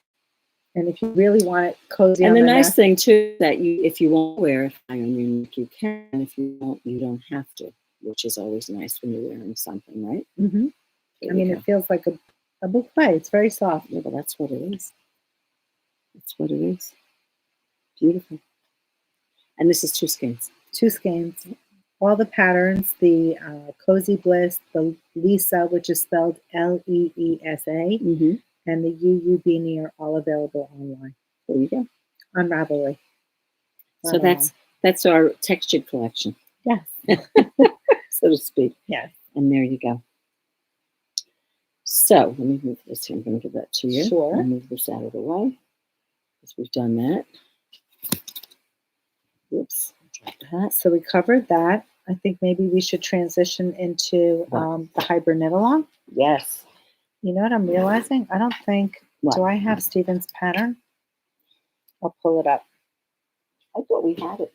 And if you really want it cozy, and the nice thing too that if you won't wear it on your neck, you can. If you won't, you don't have to, which is always nice when you're wearing something, right? Mm-hmm. It feels like a bouquet. It's very soft. Yeah, but that's what it is. That's what it is. Beautiful. And this is 2 skeins. 2 skeins. All the patterns, the Cozy Bliss, the Lisa, which is spelled Leesa, and the UU beanie are all available online. There you go. On Ravelry. So that's our textured collection. Yes. So to speak. Yes. And there you go. So let me move this here. I'm going to give that to you. Sure. I'll move this out of the way because we've done that. Oops. So we covered that. I think maybe we should transition into the hybrid knit along. Yes. You know what I'm realizing? I don't think. What? Do I have Stephen's pattern? I'll pull it up. I thought we had it.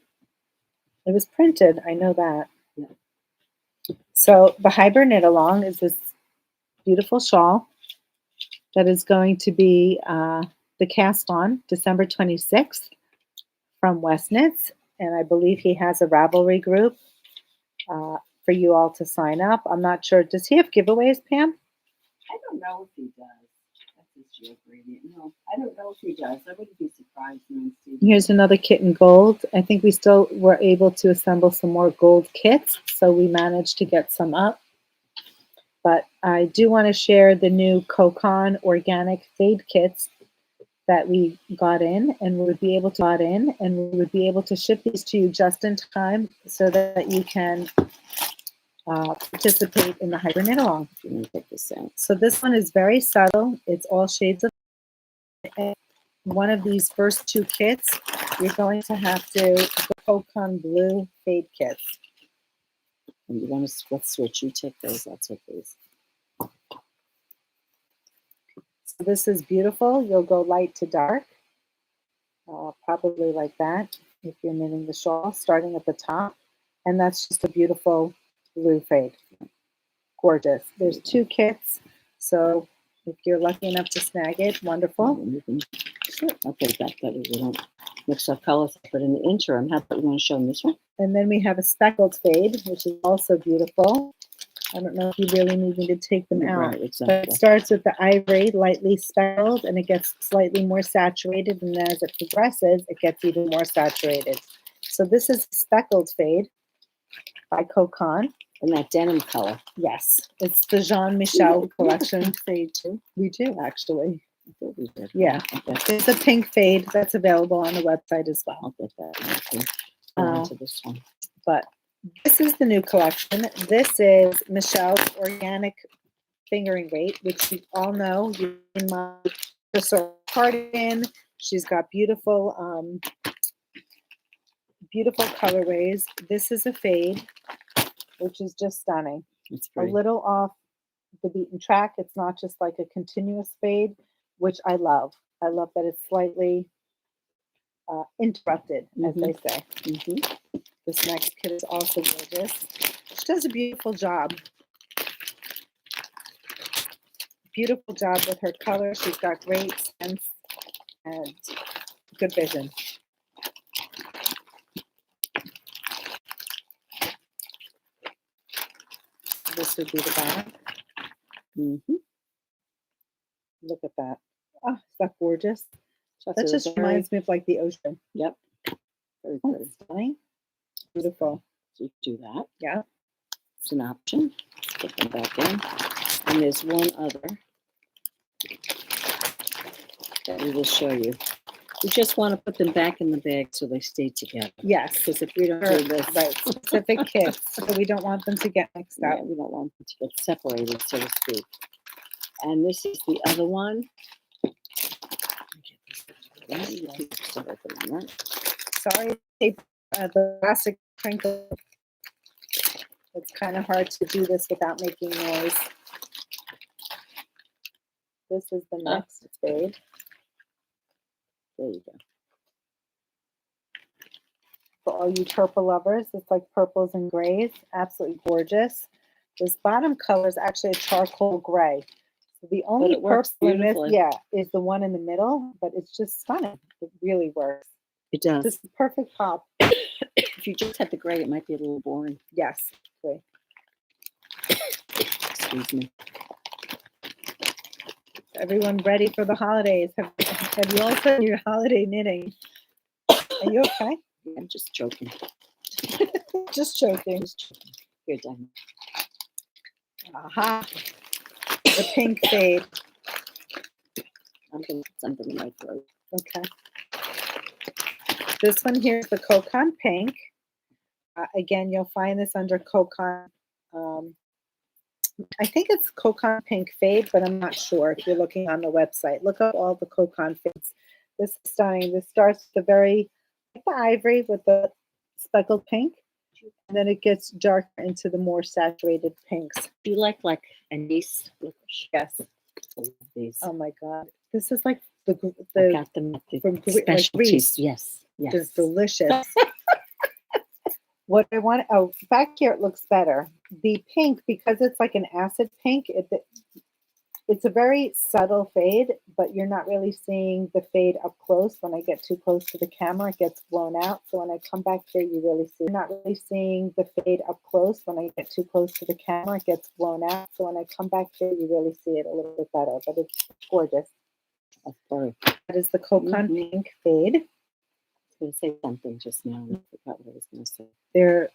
It was printed. I know that. Yeah. So the hybrid knit along is this beautiful shawl that is going to be the cast on December 26th from West Knits. And I believe he has a Ravelry group for you all to sign up. I'm not sure. Does he have giveaways, Pam? I don't know if he does. this year, gradient. No, I don't know if he does. I wouldn't be surprised. Here's another kit in gold. I think we still were able to assemble some more gold kits, so we managed to get some up. But I do want to share the new Cocon organic fade kits that we got in, and we would be able to ship these to you just in time so that you can participate in the hyper knit along. So this one is very subtle. It's all shades of. One of these first two kits, you're going to have to the Cocon blue fade kits. And you want to let's switch. You take those. I'll take these. So this is beautiful. You'll go light to dark, probably like that if you're knitting the shawl, starting at the top. And that's just a beautiful blue fade. Gorgeous. There's two kits, so if you're lucky enough to snag it, wonderful. Sure, I'll take that. That way we don't mix up colors. But in the interim, how about you want to show them this one? And then we have a speckled fade, which is also beautiful. I don't know if you really need me to take them out. Right, exactly. But it starts with the ivory, lightly speckled, and it gets slightly more saturated. And as it progresses, it gets even more saturated. So this is speckled fade by Cocon. And that denim color. Yes, it's the Jean-Michel collection. Fade too. We do, actually. I thought we did. Yeah. Okay. There's a pink fade that's available on the website as well. I'll get that. Okay. On to this one. But this is the new collection. This is Michelle's organic fingering weight, which you all know. You in my crystal cardigan. She's got beautiful, beautiful colorways. This is a fade, which is just stunning. It's A pretty. little off the beaten track. It's not just like a continuous fade, which I love. I love that it's slightly interrupted, as they say. This next kit is also gorgeous. She does a beautiful job. Beautiful job with her color. She's got great sense and good vision. This would be the back. Look at that. Oh, is that gorgeous? That just reminds me of like the ocean. Yep. Very Oh, pretty. stunning. Beautiful. So you do that. Yeah. It's an option. Put them back in. And there's one other that we will show you. We just want to put them back in the bag so they stay together. Yes. Because if we don't do this, Right. Specific kits. So we don't want them to get mixed up. yeah, we don't want them to get separated, so to speak. And this is the other one. Sorry, tape, the plastic crinkle. It's kind of hard to do this without making noise. This is the next fade. There you go. For all you purple lovers, it's like purples and grays. Absolutely gorgeous. This bottom color is actually a charcoal gray. So the only it works purple in this, beautifully. is the one in the middle, but it's just stunning. It really works. It does. Just the perfect pop. If you just had the gray, it might be a little boring. Yes. Great. Excuse me. Everyone ready for the holidays? Have you all done your holiday knitting? Are you okay? I'm just joking. Just joking. Here, Dina. Aha. The pink fade. I'm going to put something in my throat. Okay. This one here is the Cocon pink. Again, you'll find this under Cocon. I think it's Cocon pink fade, but I'm not sure if you're looking on the website. Look up all the Cocon fades. This is stunning. This starts with the very like the ivory with the speckled pink, and then it gets darker into the more saturated pinks. Do you like anise? Yes. I love these. Oh my God. This is like I the got them at the from like specialties. Greece. Yes. Yes. It's delicious. What I want, back here it looks better. The pink, because it's like an acid pink, it's a very subtle fade, but you're not really seeing the fade up close. When I get too close to the camera, it gets blown out. So when I come back here, you really see, you're not really seeing the fade up close. When I get too close to the camera, it gets blown out. So when I come back here, you really see it a little bit better, but it's gorgeous. of fur. That is the Cocon pink fade. I was going to say something just now, and I forgot what I was going to say. They're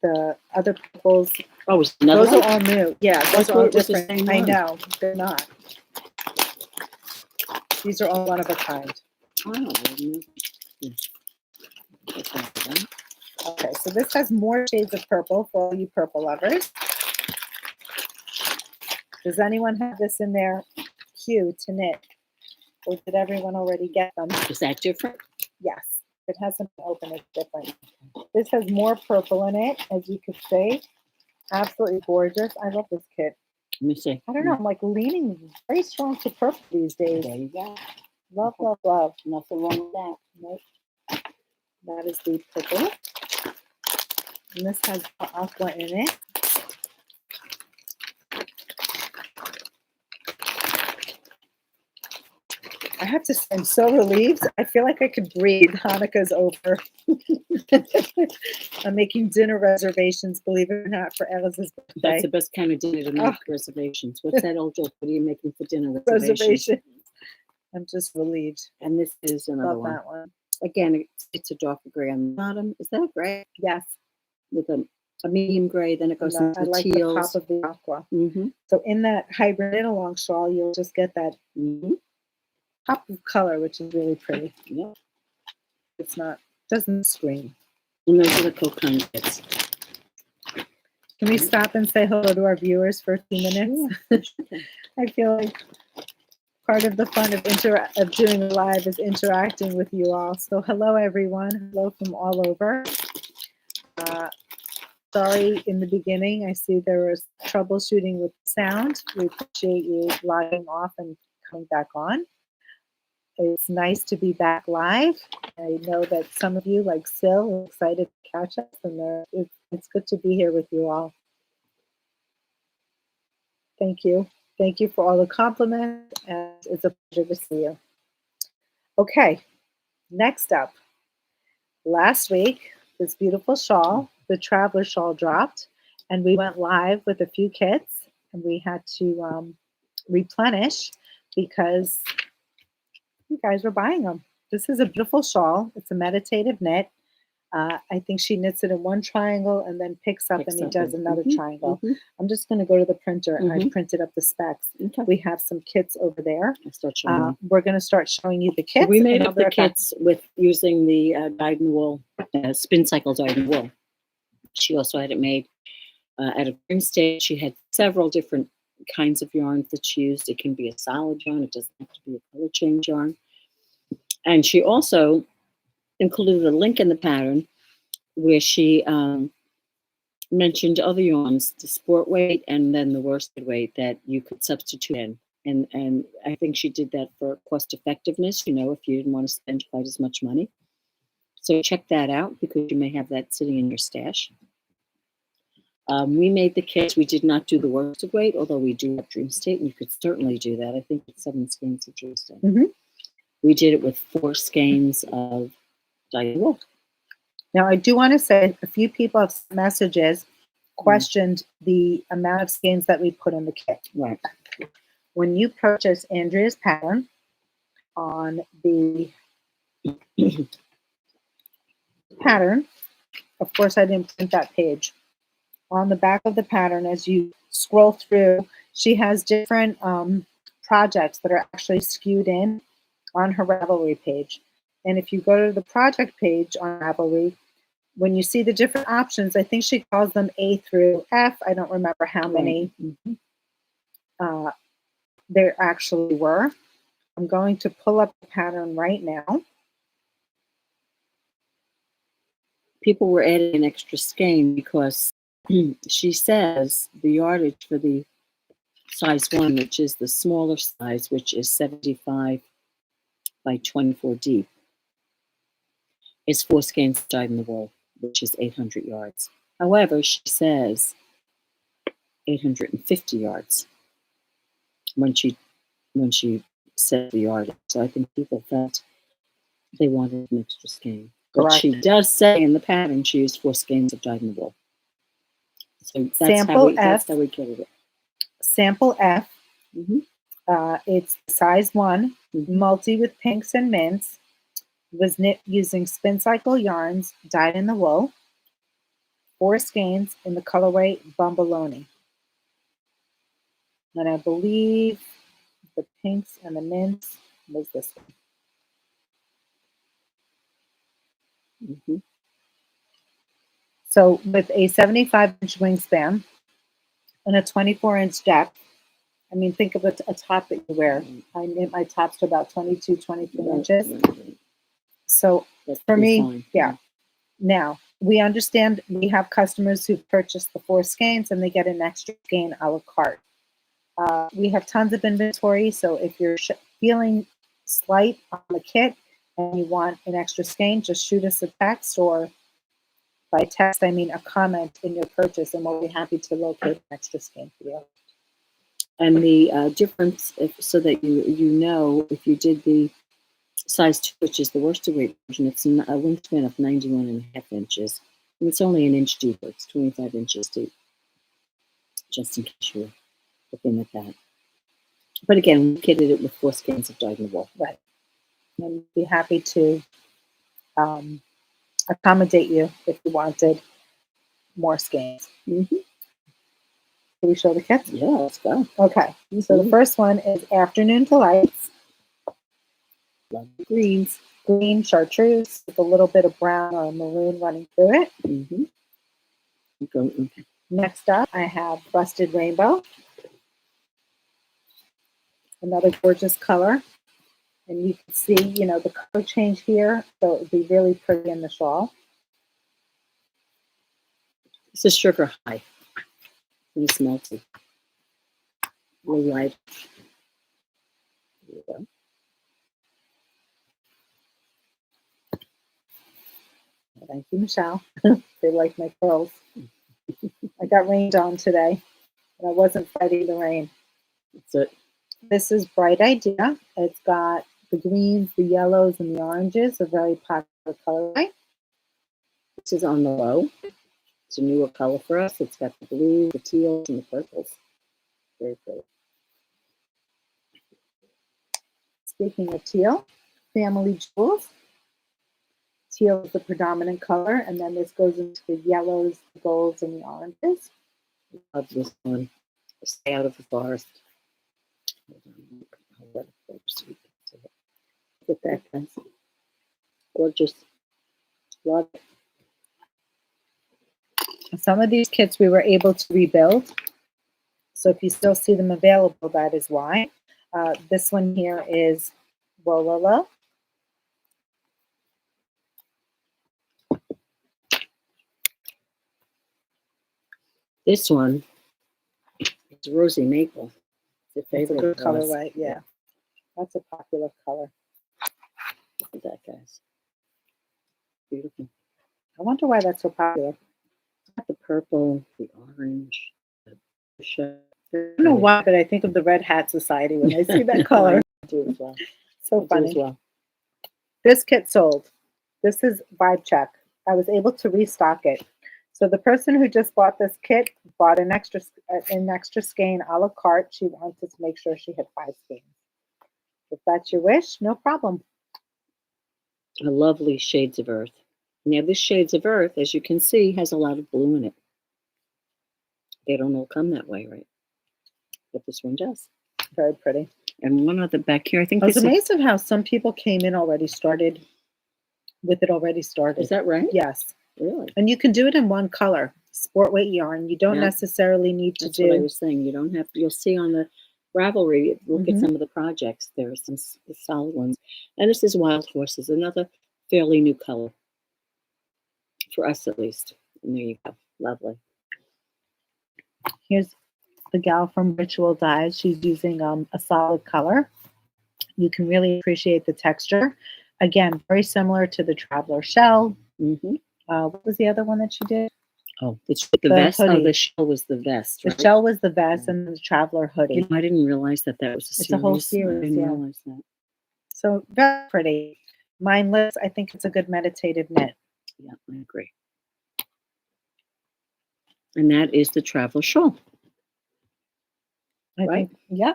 the other purples. Oh, it's another Those one? are all new. Yeah, those I are all thought it was the different. same I one. know they're not. These are all one of a kind. Oh, I didn't know. Okay, so this has more shades of purple for all you purple lovers. Does anyone have this in their queue to knit? Or did everyone already get them? Is that different? Yes, it hasn't been open, it's different. This has more purple in it, as you could see. Absolutely gorgeous. I love this kit. Let me see. I don't know, I'm like leaning very strong to purple these days. There you go. Love, love, love. Nothing wrong with that. Nope. That is the purple. And this has aqua in it. I have to say, I'm so relieved. I feel like I could breathe. Hanukkah's over. I'm making dinner reservations, believe it or not, for Alice's birthday. That's the best kind of dinner to make reservations. What's that old joke? What are you making for dinner reservations? Reservation. I'm just relieved. And this is another Love one. that one. Again, it's a darker gray on the bottom. Is that a gray? Yes. With a medium gray, then it goes No, into I the like teals. the pop of the aqua. Mm-hmm. So in that hybrid knit-along shawl, you'll just get that pop of color, which is really pretty. Yeah. It's not, doesn't scream. And those are the Cocon kits. Can we stop and say hello to our viewers for a few minutes? I feel like part of the fun of doing live is interacting with you all. So hello, everyone. Hello from all over. Sorry in the beginning. I see there was troubleshooting with sound. We appreciate you logging off and coming back on. It's nice to be back live. I know that some of you, like Sil, are excited to catch us, and it's good to be here with you all. Thank you. Thank you for all the compliments, and it's a pleasure to see you. Okay, next up. Last week, this beautiful shawl, the Traveler shawl, dropped, and we went live with a few kits, and we had to replenish because you guys were buying them. This is a beautiful shawl. It's a meditative knit. I think she knits it in one triangle and then picks up and he does another triangle. I'm just going to go to the printer and I printed up the specs. Okay. We have some kits over there. We're going to start showing you the kits. We made up the kits with using the dyed in wool, spin cycle dyed in wool. She also had it made at a green stage. She had several different kinds of yarns that she used. It can be a solid yarn. It doesn't have to be a color change yarn. And she also included a link in the pattern where she mentioned other yarns, the sport weight and then the worsted weight that you could substitute in. And I think she did that for cost effectiveness, you know, if you didn't want to spend quite as much money. So check that out because you may have that sitting in your stash. We made the kits. We did not do the worsted weight, although we do have Dream State, and you could certainly do that. I think it's 7 skeins of Dream State. We did it with 4 skeins of dyed wool. Now, I do want to say a few people have messages questioned the amount of skeins that we put in the kit. Right. When you purchase Andrea's pattern on the pattern, of course, I didn't print that page. On the back of the pattern, as you scroll through, she has different projects that are actually skewed in on her Ravelry page. And if you go to the project page on Ravelry, when you see the different options, I think she calls them A through F. I don't remember how many there actually were. I'm going to pull up the pattern right now. People were adding an extra skein because she says the yardage for the size 1, which is the smaller size, which is 75 by 24 deep, is 4 skeins dyed in the wool, which is 800 yards. However, she says 850 yards when she said the yardage. So I think people felt they wanted an extra skein. But she does say in the pattern she used 4 skeins of dyed in the wool. So that's how we get it. Sample F It's size 1, Mhm. multi with pinks and mints. Was knit using spin cycle yarns dyed in the wool. 4 skeins in the colorway Bumbaloni. And I believe the pinks and the mints was this one. Mhm. So with a 75-inch wingspan and a 24-inch depth, I mean, think of a top that you wear. I knit my tops to about 22, 23 inches. Right. So That's for pretty me, fine. yeah. Now, we understand we have customers who purchase the 4 skeins and they get an extra skein a la carte. We have tons of inventory, so if you're feeling slight on the kit and you want an extra skein, just shoot us a text, or by text, I mean a comment in your purchase, and we'll be happy to locate an extra skein for you. And the difference, so that you know, if you did the size 2, which is the worsted weight version, it's a wingspan of 91.5 inches. And it's only an inch deeper. It's 25 inches deep, just in case you're looking at that. But again, we kitted it with 4 skeins of dyed in the wool. Right. And we'd be happy to accommodate you if you wanted more skeins. Mm-hmm. Can we show the kits? Yeah, let's go. Okay. So the first one is Afternoon Delights. Love the greens. Green chartreuse with a little bit of brown or maroon running through it. Mm-hmm. Okay. Next up, I have Busted Rainbow. Another gorgeous color. And you can see, the color change here, so it would be really pretty in the shawl. This is Sugar High. It's melty. Really light. There you go. Thank you, Michelle. They like my curls. I got rained on today, and I wasn't fighting the rain. That's it. This is Bright Idea. It's got the greens, the yellows, and the oranges, a very popular colorway. This is on the low. It's a newer color for us. It's got the blue, the teals, and the purples. Very pretty. Speaking of teal, Family Jewels. Teal is the predominant color, and then this goes into the yellows, the golds, and the oranges. Love this one. Stay out of the forest. Look at that, guys. Gorgeous. Love it. Some of these kits we were able to rebuild. So if you still see them available, that is why. This one here is Wololo. This one is Rosy Maple. It's a It's a favorite good for us. colorway, yeah. That's a popular color. Look at that, guys. Beautiful. I wonder why that's so popular. The purple, the orange, the fuchsia. I don't know why, but I think of the Red Hat Society when I see that color. I do as well. So I funny. do as well. This kit sold. This is Vibe Check. I was able to restock it. So the person who just bought this kit bought an extra skein a la carte. She wanted to make sure she had 5 skeins. If that's your wish, no problem. A lovely Shades of Earth. Now, this Shades of Earth, as you can see, has a lot of blue in it. They don't all come that way, right? But this one does. Very pretty. And one other back here, I think I was this amazed at how some people came in already started with it already started. is that right? Yes. Really? And you can do it in one color, sport weight yarn. You don't Yeah. necessarily need to That's what I do. was saying. You don't have. You'll see on the Ravelry. Look at Mhm. some of the projects. There are some solid ones, and this is Wild Horses, another fairly new color for us, at least. And there you go. Lovely. Here's the gal from Ritual Dyes. She's using a solid color. You can really appreciate the texture. Again, very similar to the Traveler Shell. Mm-hmm. What was the other one that she did? Oh, the vest. hoodie. Oh, the shell was the vest. The Right? shell was the vest, and the Traveler hoodie. You know, I didn't realize that was a series. It's a whole series, I didn't yeah. realize that. So very pretty. Mindless. I think it's a good meditative knit. Yeah, I agree. And that is the Travel Shawl. I Right. think, yeah.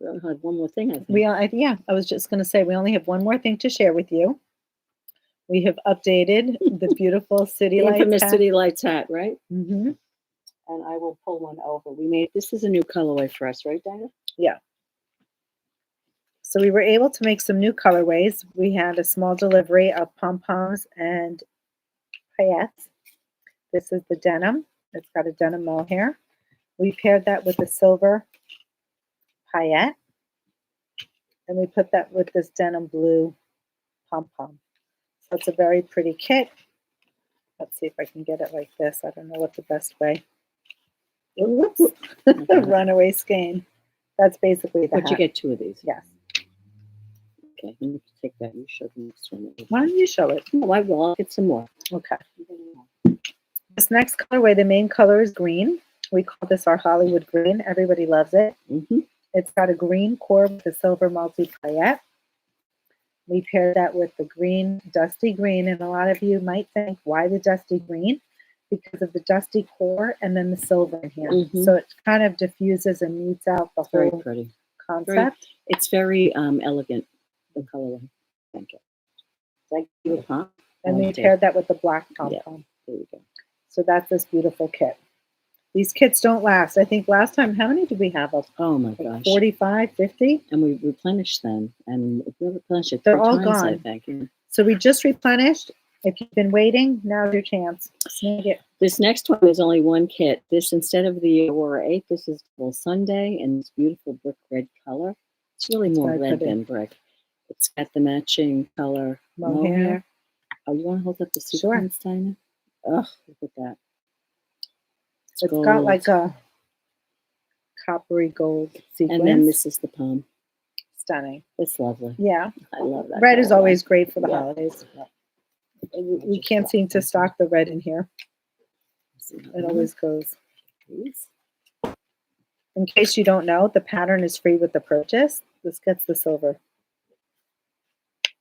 We only had one more thing, I think. Yeah, I was just going to say we only have one more thing to share with you. We have updated the beautiful City The Lights infamous hat. City Lights hat, right? Mm-hmm. And I will pull one over. This is a new colorway for us, right, Dina? Yeah. So we were able to make some new colorways. We had a small delivery of pom-poms and paillettes. This is the denim. It's got a denim mohair. We paired that with a silver paillette. And we put that with this denim blue pom-pom. So it's a very pretty kit. Let's see if I can get it like this. I don't know what the best way. Whoops. Runaway skein. That's basically the But hat. you get 2 of these. Yes. Okay, let me take that. You show the next one. Why don't you show it? No, I will. I'll get some more. Okay. This next colorway, the main color is green. We call this our Hollywood green. Everybody loves it. Mm-hmm. It's got a green core with a silver multi-paillette. We pair that with the green, dusty green, and a lot of you might think, why the dusty green? Because of the dusty core and then the silver in here. Mm-hmm. So it kind of diffuses and meets out the Very whole pretty. concept. It's very elegant, the colorway. Thank you. Like you a pom? And we paired that with the black pom-pom. Yeah, there you go. So that's this beautiful kit. These kits don't last. I think last time, how many did we have? Oh my gosh. 45, 50? And we replenished them. And we replenished it They're 3 all times, gone. I think. Yeah. So we just replenished. If you've been waiting, now's your chance. Snag it. This next one is only one kit. This, instead of the Aurora 8, this is Double Sunday in this beautiful brick red color. It's really more very red pretty. than brick. It's got the matching color mohair. Oh, you want to hold up the sequins, Dina? Oh, look at that. It's got like a coppery gold sequence. And then this is the pom. Stunning. It's lovely. Yeah. I love that. Red is colorway. always great for the Yeah. holidays. Yeah. We can't seem to stock the red in here. It always goes. Please. In case you don't know, the pattern is free with the purchase. This gets the silver.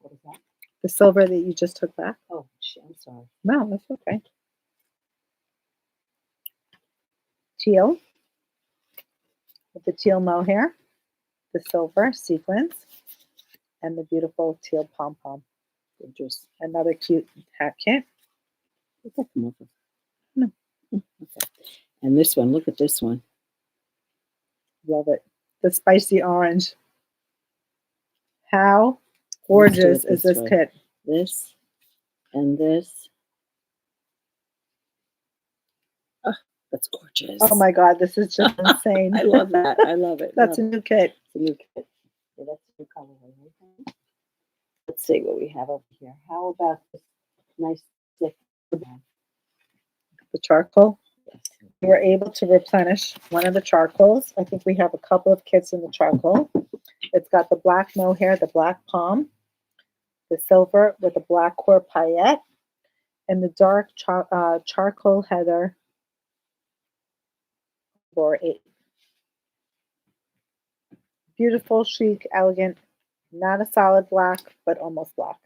What is that? The silver that you just took back. Oh, shit, I'm sorry. No, that's okay. Teal. With the teal mohair, the silver sequins, and the beautiful teal pom-pom. Just Another cute hat kit. come over. No. Okay. And this one, look at this one. Love it. The spicy orange. How gorgeous is this kit? This and this. Oh, that's gorgeous. Oh my God, this is just insane. I love that. I love it. That's a new kit. It's a new kit. Yeah, that's a new colorway. Right? Let's see what we have over here. How about this nice thick brown? The charcoal. Yes. We were able to replenish one of the charcoals. I think we have a couple of kits in the charcoal. It's got the black mohair, the black palm, the silver with a black core paillette, and the dark charcoal heather for 8. Beautiful, chic, elegant, not a solid black, but almost black.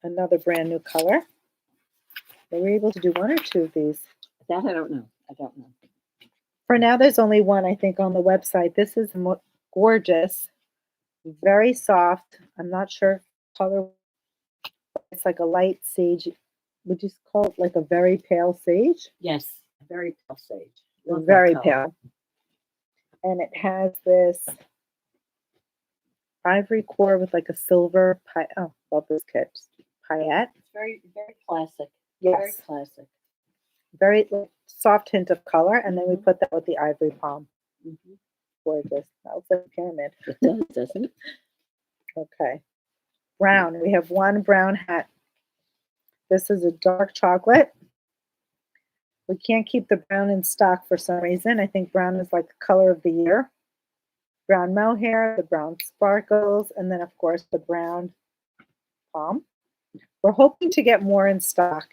Another brand new color. Were we able to do 1 or 2 of these? That I don't know. I don't know. For now, there's only 1, I think, on the website. This is gorgeous, very soft. I'm not sure color. It's like a light sage. Would you call it like a very pale sage? Yes, very pale sage. Love that Very color. pale. And it has this ivory core with like a silver pie. Oh, love this kit. Paillette. It's very, very classic. Yes. Very classic. Very like, soft hint of color. And then we put that with the ivory palm. Mm-hmm. Gorgeous. That looks like a pyramid. It does, doesn't it? Okay. Brown. We have 1 brown hat. This is a dark chocolate. We can't keep the brown in stock for some reason. I think brown is like the color of the year. Brown mohair, the brown sparkles, and then, of course, the brown palm. We're hoping to get more in stock.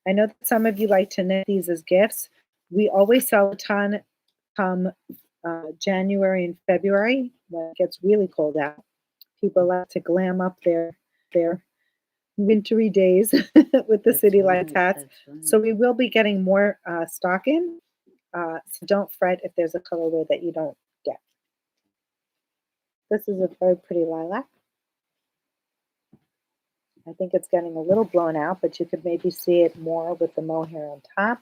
I know that some of you like to knit these as gifts. We always sell a ton come January and February when it gets really cold out. People like to glam up their wintry days with the City Lights hats. That's right. So we will be getting more stock in. So don't fret if there's a colorway that you don't get. This is a very pretty lilac. I think it's getting a little blown out, but you could maybe see it more with the mohair on top.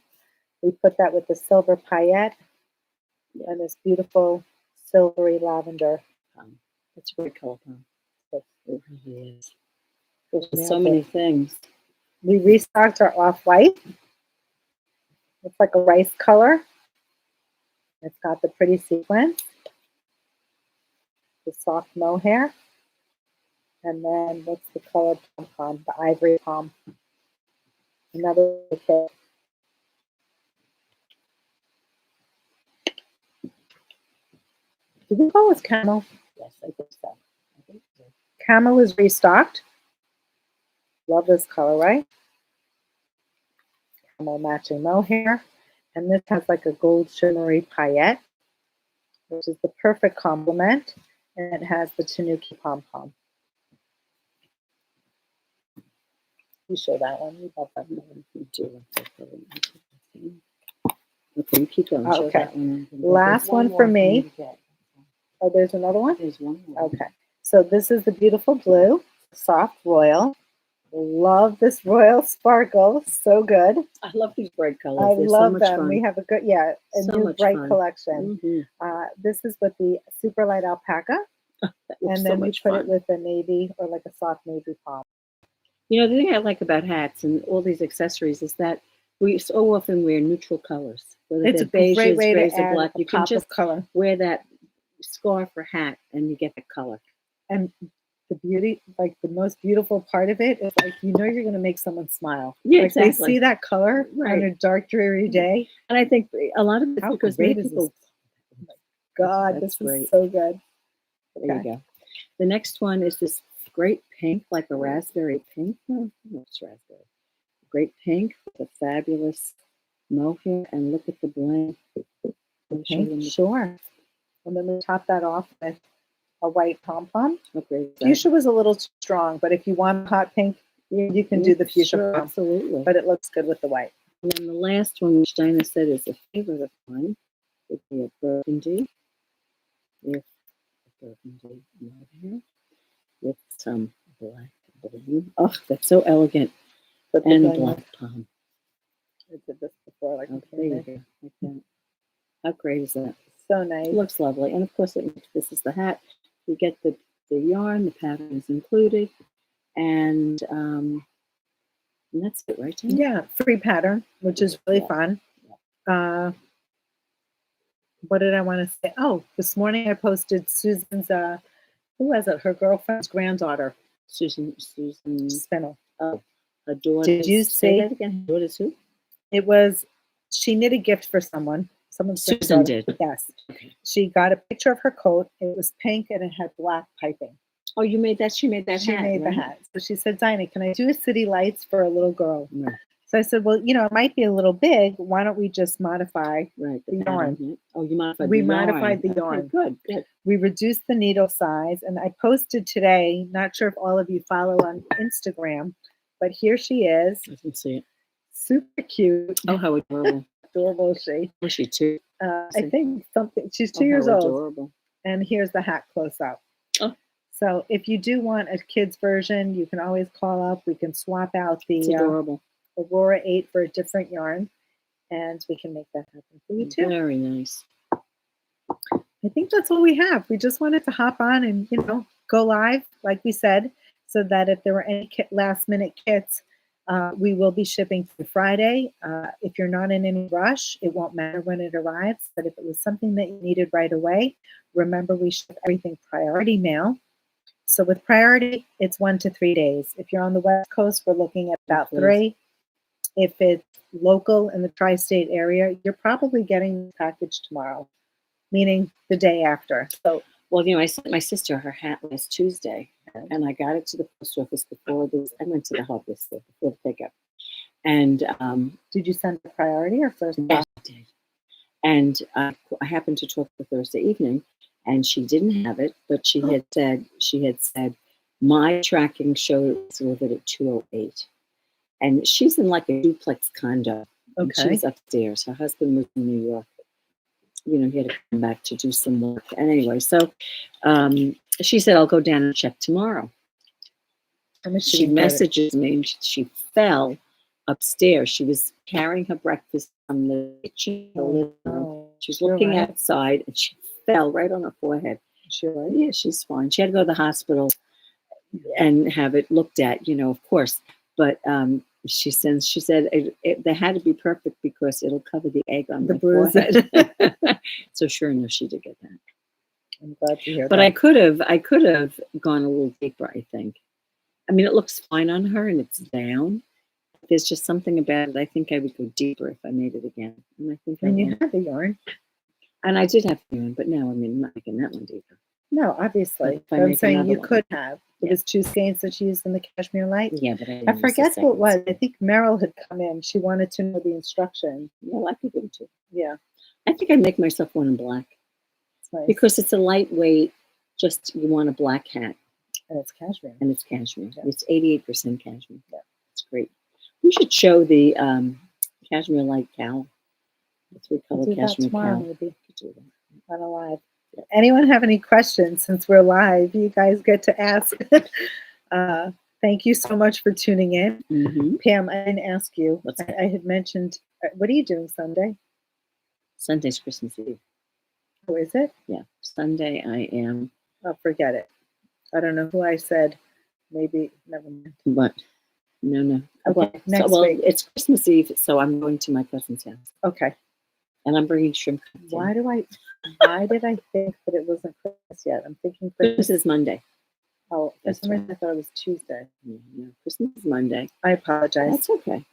We put that with the silver paillette and this beautiful silvery lavender. It's a great color palm. It really is. There's There's so many things. We restocked our off-white. It's like a rice color. It's got the pretty sequins, the soft mohair, and then what's the color pom-pom? The ivory palm. Another kit. Did we go with camel? Yes, I think so. Camel is restocked. Love this colorway. Camel matching mohair. And this has like a gold shimmery paillette, which is the perfect complement. And it has the tanuki pom-pom. You show that one. You love that one. You do. Okay, keep going. Show Okay. that one. Last one for me. Oh, there's another one? There's one more. Okay. So this is the beautiful blue, soft royal. Love this royal sparkle. So good. I love these bright colors. I They're love so much them. fun. We have a So new much bright fun. collection. Mhm. This is with the super light alpaca. That looks And so then we much put fun. it with a navy or like a soft navy palm. You know, the thing I like about hats and all these accessories is that we so often wear neutral colors. Whether It's a they're great beiges, way grays, to or add black. a You can pop just of color. wear that scarf or hat and you get the color. And the beauty, like the most beautiful part of it is like, you know, you're going to make someone smile. Yeah, like exactly. they see that color on Right. a dark, dreary day. And I think a lot of it's How because great many is people. this? Oh my God, That's this is great. so good. There you go. The next one is this great pink, like a raspberry pink. No, it's raspberry. Great pink with a fabulous mohair, and look at the bling. Okay, sure. And then we top that off with a white pom-pom. How great is that? Fuchsia was a little too strong, but if you want hot pink, you can do the fuchsia sure, pom. absolutely. But it looks good with the white. And then the last one, which Dina said is a favorite of mine, would be a burgundy with a burgundy mohair with some black bling. Oh, that's so elegant. But the And bling black was- palm. I did this before, like Okay, there you go. Like that. How great is that? so nice. It looks lovely. And of course, this is the hat. You get the yarn, the pattern is included, and that's it, right, Dina? Yeah, free pattern, which is really fun. What did I want to say? Oh, this morning I posted Susan's, who was it? Her girlfriend's granddaughter, Susan Spinel. Oh, her daughter. Did you say see- that again? Her daughter's who? It was, she knit a gift for someone's Susan granddaughter. did. Yes. Okay. She got a picture of her coat. It was pink and it had black piping. Oh, you made that. She made that She hat. made the right? hat. So she said, Dinah, can I do a city lights for a little girl? Right. So I said, well, you know, it might be a little big. Why don't we just modify? Right. The pattern, yarn. yeah. Oh, you modified We the yarn. modified the Okay, yarn. Good, good. We reduced the needle size, and I posted today, not sure if all of you follow on Instagram, but here she is, I can see it. super cute. Oh, how adorable. Adorable is she. Was she two? I think she's 2 Oh, years how old. adorable. And here's the hat close up. Oh. So if you do want a kid's version, you can always call up. We can swap out It's the adorable. Aurora 8 for a different yarn, and we can make that happen for you too. Very nice. I think that's all we have. We just wanted to hop on and, you know, go live, like we said, so that if there were any last minute kits, we will be shipping through Friday. If you're not in any rush, it won't matter when it arrives. But if it was something that you needed right away, remember we ship everything priority mail. So with priority, it's 1 to 3 days. If you're on the West Coast, we're looking at about 3. If it's local in the tri-state area, you're probably getting the package tomorrow, meaning the day after. So, Well, you know, I sent my sister her hat last Tuesday, and I got it to the post office before this. I went to the hub this day before the pickup. And did you send the priority or first? yes, I did. And I happened to talk to her Thursday evening, and she didn't have it, but she had said my tracking showed it was delivered at 2:08. And she's in like a duplex condo. And she Okay. was upstairs. Her husband was in New York he had to come back to do some work. And anyway, so she said, I'll go down and check tomorrow. She messages me and she fell upstairs. She was carrying her breakfast from the kitchen to the living room. She was looking outside and she fell right on her forehead. Sure. Yeah, she's fine. She had to go to the hospital and have it looked at, of course. But she said they had to be perfect because it'll cover the egg on the forehead. So sure enough, she did get that. I'm glad to hear that. But I could have gone a little deeper, I think. I mean, it looks fine on her and it's down. There's just something about it. I think I would go deeper if I made it again. And I think you had the yarn. And I did have the yarn, but no, I mean, I'm not making that one deeper. No, obviously. But I'm saying you could have. It was 2 skeins that she used in the Cashmere Light. Yeah, but I forget who it was. I think Meryl had come in. She wanted to know the instruction. Yeah, I could give it to her. Yeah. I think I'd make myself one in black. Nice. Because it's a lightweight, just you want a black hat. And it's cashmere. Yeah. It's 88% cashmere. Yeah. It's great. We should show the Cashmere Light cowl. The 3-color cashmere cowl. Maybe. Do that. On a live. Yeah. Anyone have any questions? Since we're live, you guys get to ask. Thank you so much for tuning in. Mm-hmm. Pam, I didn't ask you. I had mentioned, what are you doing Sunday? Sunday's Christmas Eve. Oh, is it? Yeah. Sunday I am. Oh, forget it. I don't know who I said. Maybe, never mind. But, no. Okay, next week. It's Christmas Eve, so I'm going to my cousin's house. Okay. And I'm bringing shrimp cocktail. Why did I think that it wasn't Christmas yet? I'm thinking Christmas is Monday. Oh, for some reason I thought it was Tuesday. No, Christmas is Monday. I apologize. That's okay.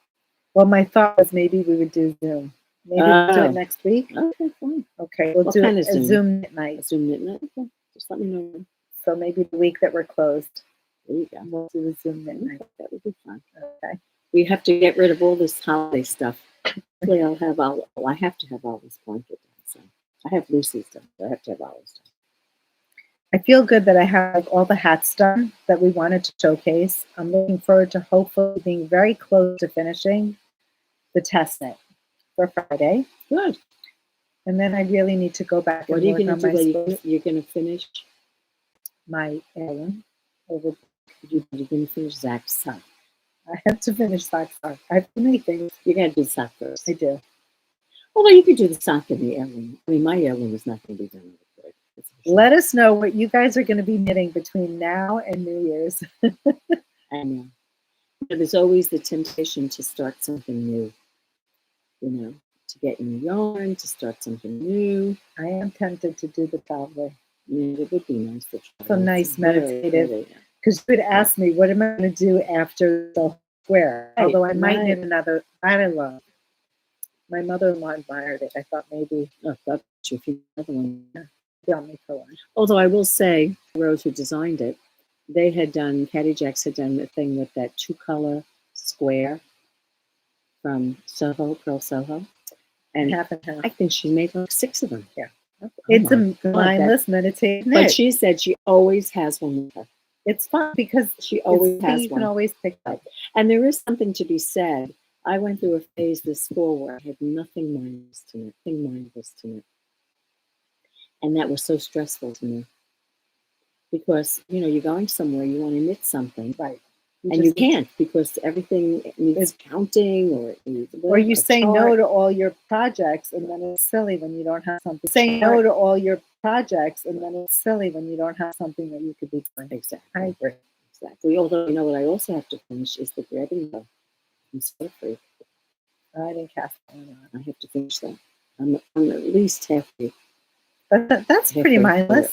Well, my thought was maybe we would do Zoom. Maybe we'll do it next week. Okay, fine. Okay, we'll do a Zoom at night. Zoom at night. Okay, just let me know. So maybe the week that we're closed. There you go. We'll do a Zoom at night. That would be fun. Okay. We have to get rid of all this holiday stuff. Hopefully I have to have all this blanket. So I have Lucy's stuff. I have to have all this stuff. I feel good that I have all the hats done that we wanted to showcase. I'm looking forward to hopefully being very close to finishing the test knit for Friday. Good. And then I really need to go back and work on my You're going to finish my heirloom. You're going to finish Zach's sock. I have to finish Zach's sock. I have too many things. You got to do the sock first. I do. Although you could do the sock and the heirloom. I mean, my heirloom is not going to be done with it. Let us know what you guys are going to be knitting between now and New Year's. I know. There's always the temptation to start something new. To get new yarn, to start something new. I am tempted to do the Ravelry. Yeah, it would be nice to try. So nice, meditative. Because you would ask me, what am I going to do after the square? Right, although I might knit another. I don't know. My mother-in-law admired it. I thought maybe. Oh, that's true. If you another one. Yeah, me for one. Although I will say, Rose, who designed it, Caddy Jacks had done the thing with that 2-color square from Pearl Soho. And half and half. I think she made like 6 of them. Yeah. It's a mindless meditative knit. But she said she always has one with her. It's fun because she always has you one. can always pick up. And there is something to be said. I went through a phase this fall where I had nothing mindless to knit. And that was so stressful to me. Because, you're going somewhere, you want to knit something. Right. You can't because everything needs counting or you say no to all your projects and then it's silly when you don't have something. Say no to all your projects and then it's silly when you don't have something that you could be doing. Exactly. I agree. Exactly. Although, what I also have to finish is the threading bow. I'm so free. I didn't cast one on. I have to finish that. I'm at least halfway. That's pretty mindless.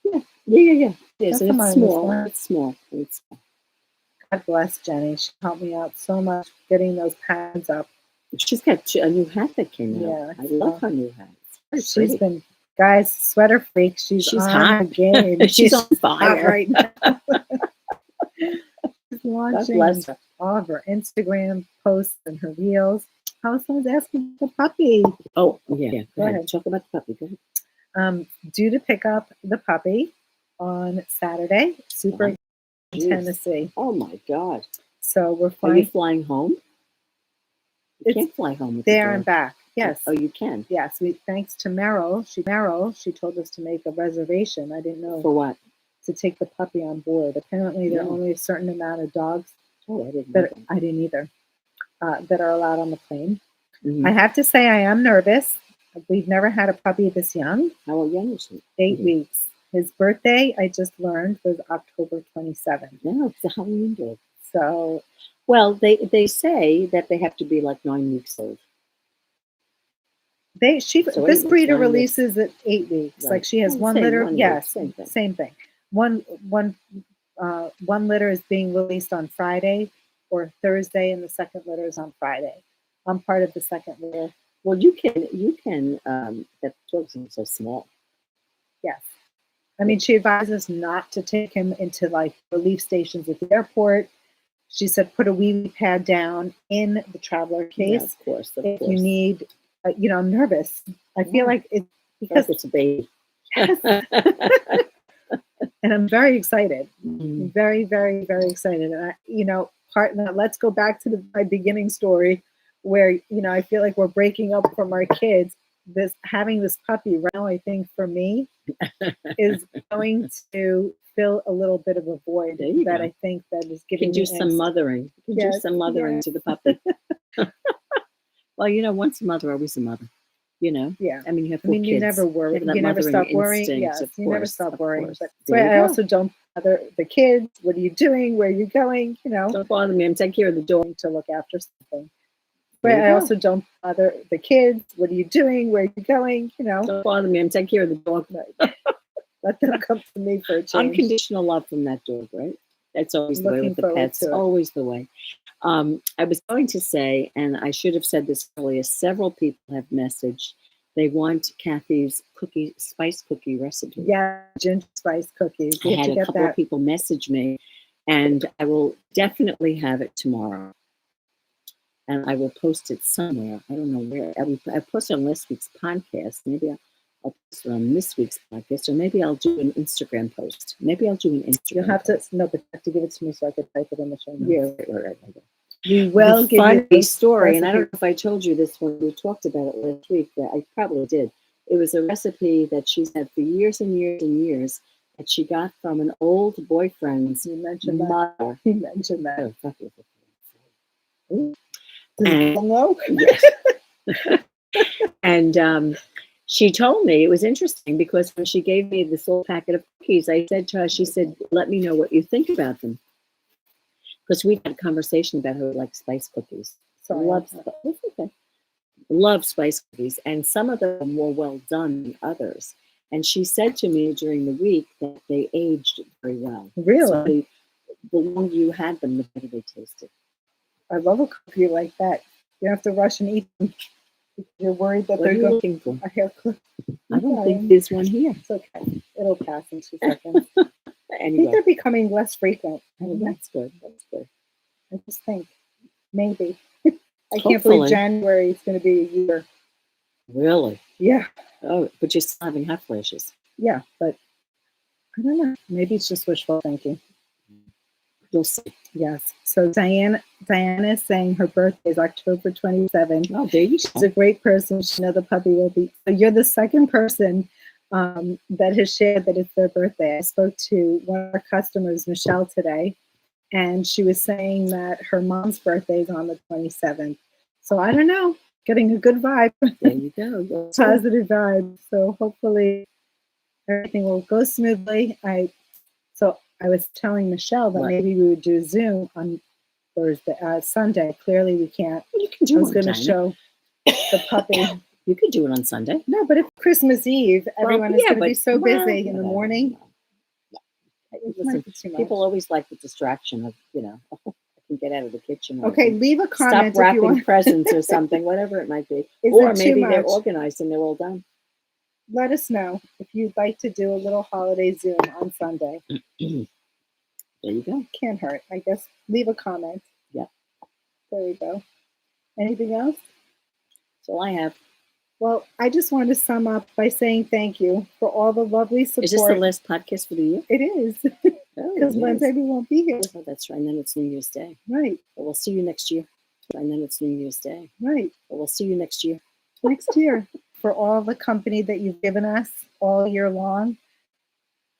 Yeah. It is. It's small. It's small. God bless Jenny. She helped me out so much getting those patterns up. She's got a new hat that came out. Yeah, I love her new hat. She's been, guys, sweater freak. She's on hot. The game. She's on fire right now. She's launching all of her Instagram posts and her reels. Someone's asking the puppy. Oh, yeah. Go ahead. Talk about the puppy. Go ahead. Due to pick up the puppy on Saturday. Super in Tennessee. Oh my God. So we're flying. Are you flying home? You can't fly home with there and back. Yes. Oh, you can. Yes. Thanks to Meryl. She told us to make a reservation. I didn't know For what? to take the puppy on board. Apparently, there are No. only a certain amount of dogs Oh, I didn't know that that. I didn't either that are allowed on the plane. Mhm. I have to say, I am nervous. We've never had a puppy this young. How young is he? 8 weeks. His birthday, I just learned, was October 27th. No, it's a Halloween dog. So, Well, they say that they have to be like 9 weeks old. So this 8 weeks, breeder 9 weeks. releases at 8 weeks. Right. Like she has Well, one same, litter. one Yes, week, same thing. same thing. One litter is being released on Friday or Thursday, and the second litter is on Friday. I'm part of the second litter. Well, you can. That dog's not so small. Yes. I mean, she advises not to take him into like relief stations at the airport. She said, put a wee pad down in the traveler case. Yeah, of course. If you need, I'm nervous. I feel Yeah. like it's Because because it's a baby. yes. And I'm very excited. Mhm. Very, very, very excited. And let's go back to my beginning story where, I feel like we're breaking up from our kids. Having this puppy now, I think for me, is going to fill a little bit of a void There you that go. I think that is You giving can do me some angst. mothering. You can do Yes, some mothering yes. to the puppy. Well, once a mother, always a mother. Yeah. I mean, you have I 4 mean, kids. you never worry. have that You never mothering stop worrying. instinct, Yes, of you never course, stop of worrying. course. But There you I go. also don't bother the kids. What are you doing? Where are you going? Don't bother me. I'm taking care of the dog. To look after something. There But you I go. also don't bother the kids. What are you doing? Where are you going? Don't bother me. I'm taking care of the dog. Let them come to me for a change. Unconditional love from that dog, right? That's always the way Looking with the forward pets. to it. Always the way. I was going to say, and I should have said this earlier, several people have messaged. They want Kathy's spice cookie recipe. Yeah, ginger spice cookies. I had a couple of people message me, and I will definitely have it tomorrow. And I will post it somewhere. I don't know where. I posted on last week's podcast. Maybe I'll post it on this week's podcast, or maybe I'll do an Instagram post. You'll have to, no, but you have to give it to me so I can type it in the show notes. Yeah, right. We will give funny you story, and I don't know recipe. if I told you this when we talked about it last week, but I probably did. It was a recipe that she's had for years and years and years that she got from an old boyfriend's mother. You mentioned that. Oh, fuck it. Hello? Yes. And she told me, it was interesting because when she gave me this little packet of cookies, I said to her, she said, let me know what you think about them. Because we had a conversation about her like spice cookies. Love spice cookies. And some of them were more well done than others. And she said to me during the week that they aged very well. Really? So the longer you had them, the better they tasted. I love a cookie like that. You don't have to rush and eat them. You're worried that What are they're you going looking for? a hair clip. I don't think there's one here. It's okay. It'll pass in 2 seconds. I think Anyway, they're becoming less frequent. that's good. That's good. I just think maybe. I can't Hopefully. believe January is going to be a year. Really? Yeah. Oh, but you're still having hot flashes. Yeah, but I don't know. Maybe it's just wishful thinking. You'll see. Yes. So Diana is saying her birthday is October 27th. Oh, there you She's go. a great person. She knows the puppy will be. So you're the second person that has shared that it's their birthday. I spoke to one of our customers, Michelle, today, and she was saying that her mom's birthday is on the 27th. So I don't know. Getting a good vibe. There you go. Positive vibe. So hopefully everything will go smoothly. I was telling Michelle that maybe we would do Zoom on Sunday. Clearly we can't. Well, you can do I was it going on to China. show the puppy. You could do it on Sunday. No, but it's Christmas Eve. Everyone is going to be so busy in the whatever. morning. Listen, people always like the distraction of, I can get out of the kitchen. Or Okay, leave a comment stop if you wrapping want. presents or something, whatever it might be. Is Or it too maybe they're much? organized and they're all done. Let us know if you'd like to do a little holiday Zoom on Sunday. There you go. Can't hurt. I guess leave a comment. Yeah. There we go. Anything else? That's all I have. Well, I just want to sum up by saying thank you for all the lovely support. Is this the last podcast for the year? It is. Because Wednesday we won't be here. Oh, that's right. And then it's New Year's Day. Right. But we'll see you next year. And then it's New Year's Day. Right. But we'll see you next year. Next year. For all the company that you've given us all year long.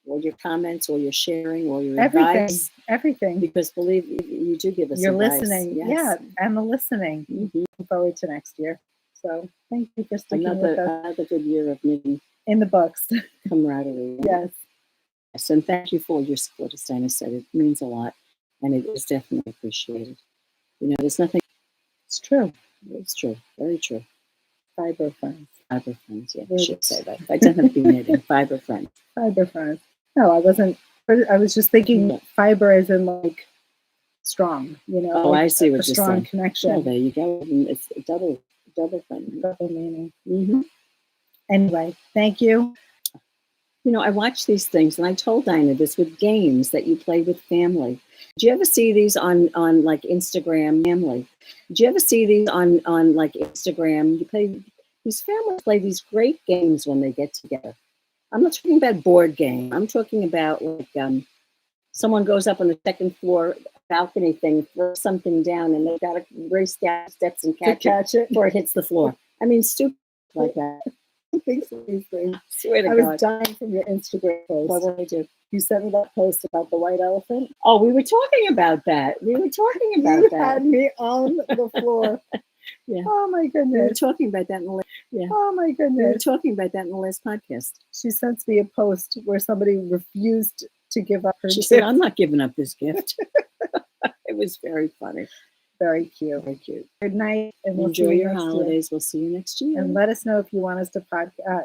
All your comments, all your sharing, all your Everything. advice. Everything. Because believe me, you do give us You're advice. listening. Yes. Yeah, and the listening. Mhm. Looking forward to next year. So thank you for sticking with us Another good year of knitting in the books. camaraderie. Yes. Yes, and thank you for all your support, as Dina said. It means a lot, and it is definitely appreciated. You know, there's nothing. It's true. It's true. Very true. Fiber friends. Fiber friends. Yeah, I should say that. I don't have to be knitting. Fiber friends. Fiber friends. No, I wasn't. I was just thinking fiber as in like strong. You know. Oh, like I see what a you're strong saying. connection. Oh, there you go. It's a double thing. Double meaning. Mm-hmm. Anyway, thank you. You know, I watch these things, and I told Dinah this with games that you play with family. Do you ever see these on like Instagram? Family. Do you ever see these on like Instagram? These families play these great games when they get together. I'm not talking about board game. I'm talking about like someone goes up on the second floor balcony thing, throws something down, and they've got to race down steps and catch it before it hits the floor. I mean, stupid like that. These things. Swear to I God. was dying from your Instagram post. What did I do? You sent me that post about the white elephant. Oh, we were talking about that. You Had me on the floor. Yeah. Oh my We were goodness. talking about that in the last. Yeah. Oh my We were goodness. talking about that in the last podcast. She sent me a post where somebody refused to give up her She gift. said, "I'm not giving up this gift." It was very funny. Very cute. Very cute. Good night. And we'll Enjoy see you your next year. holidays. We'll see you next year. And let us know if you want us to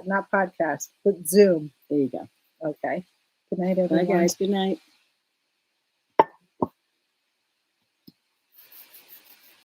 not podcast, but Zoom. There you go. Okay. Good night, Bye, everyone. guys. Good night.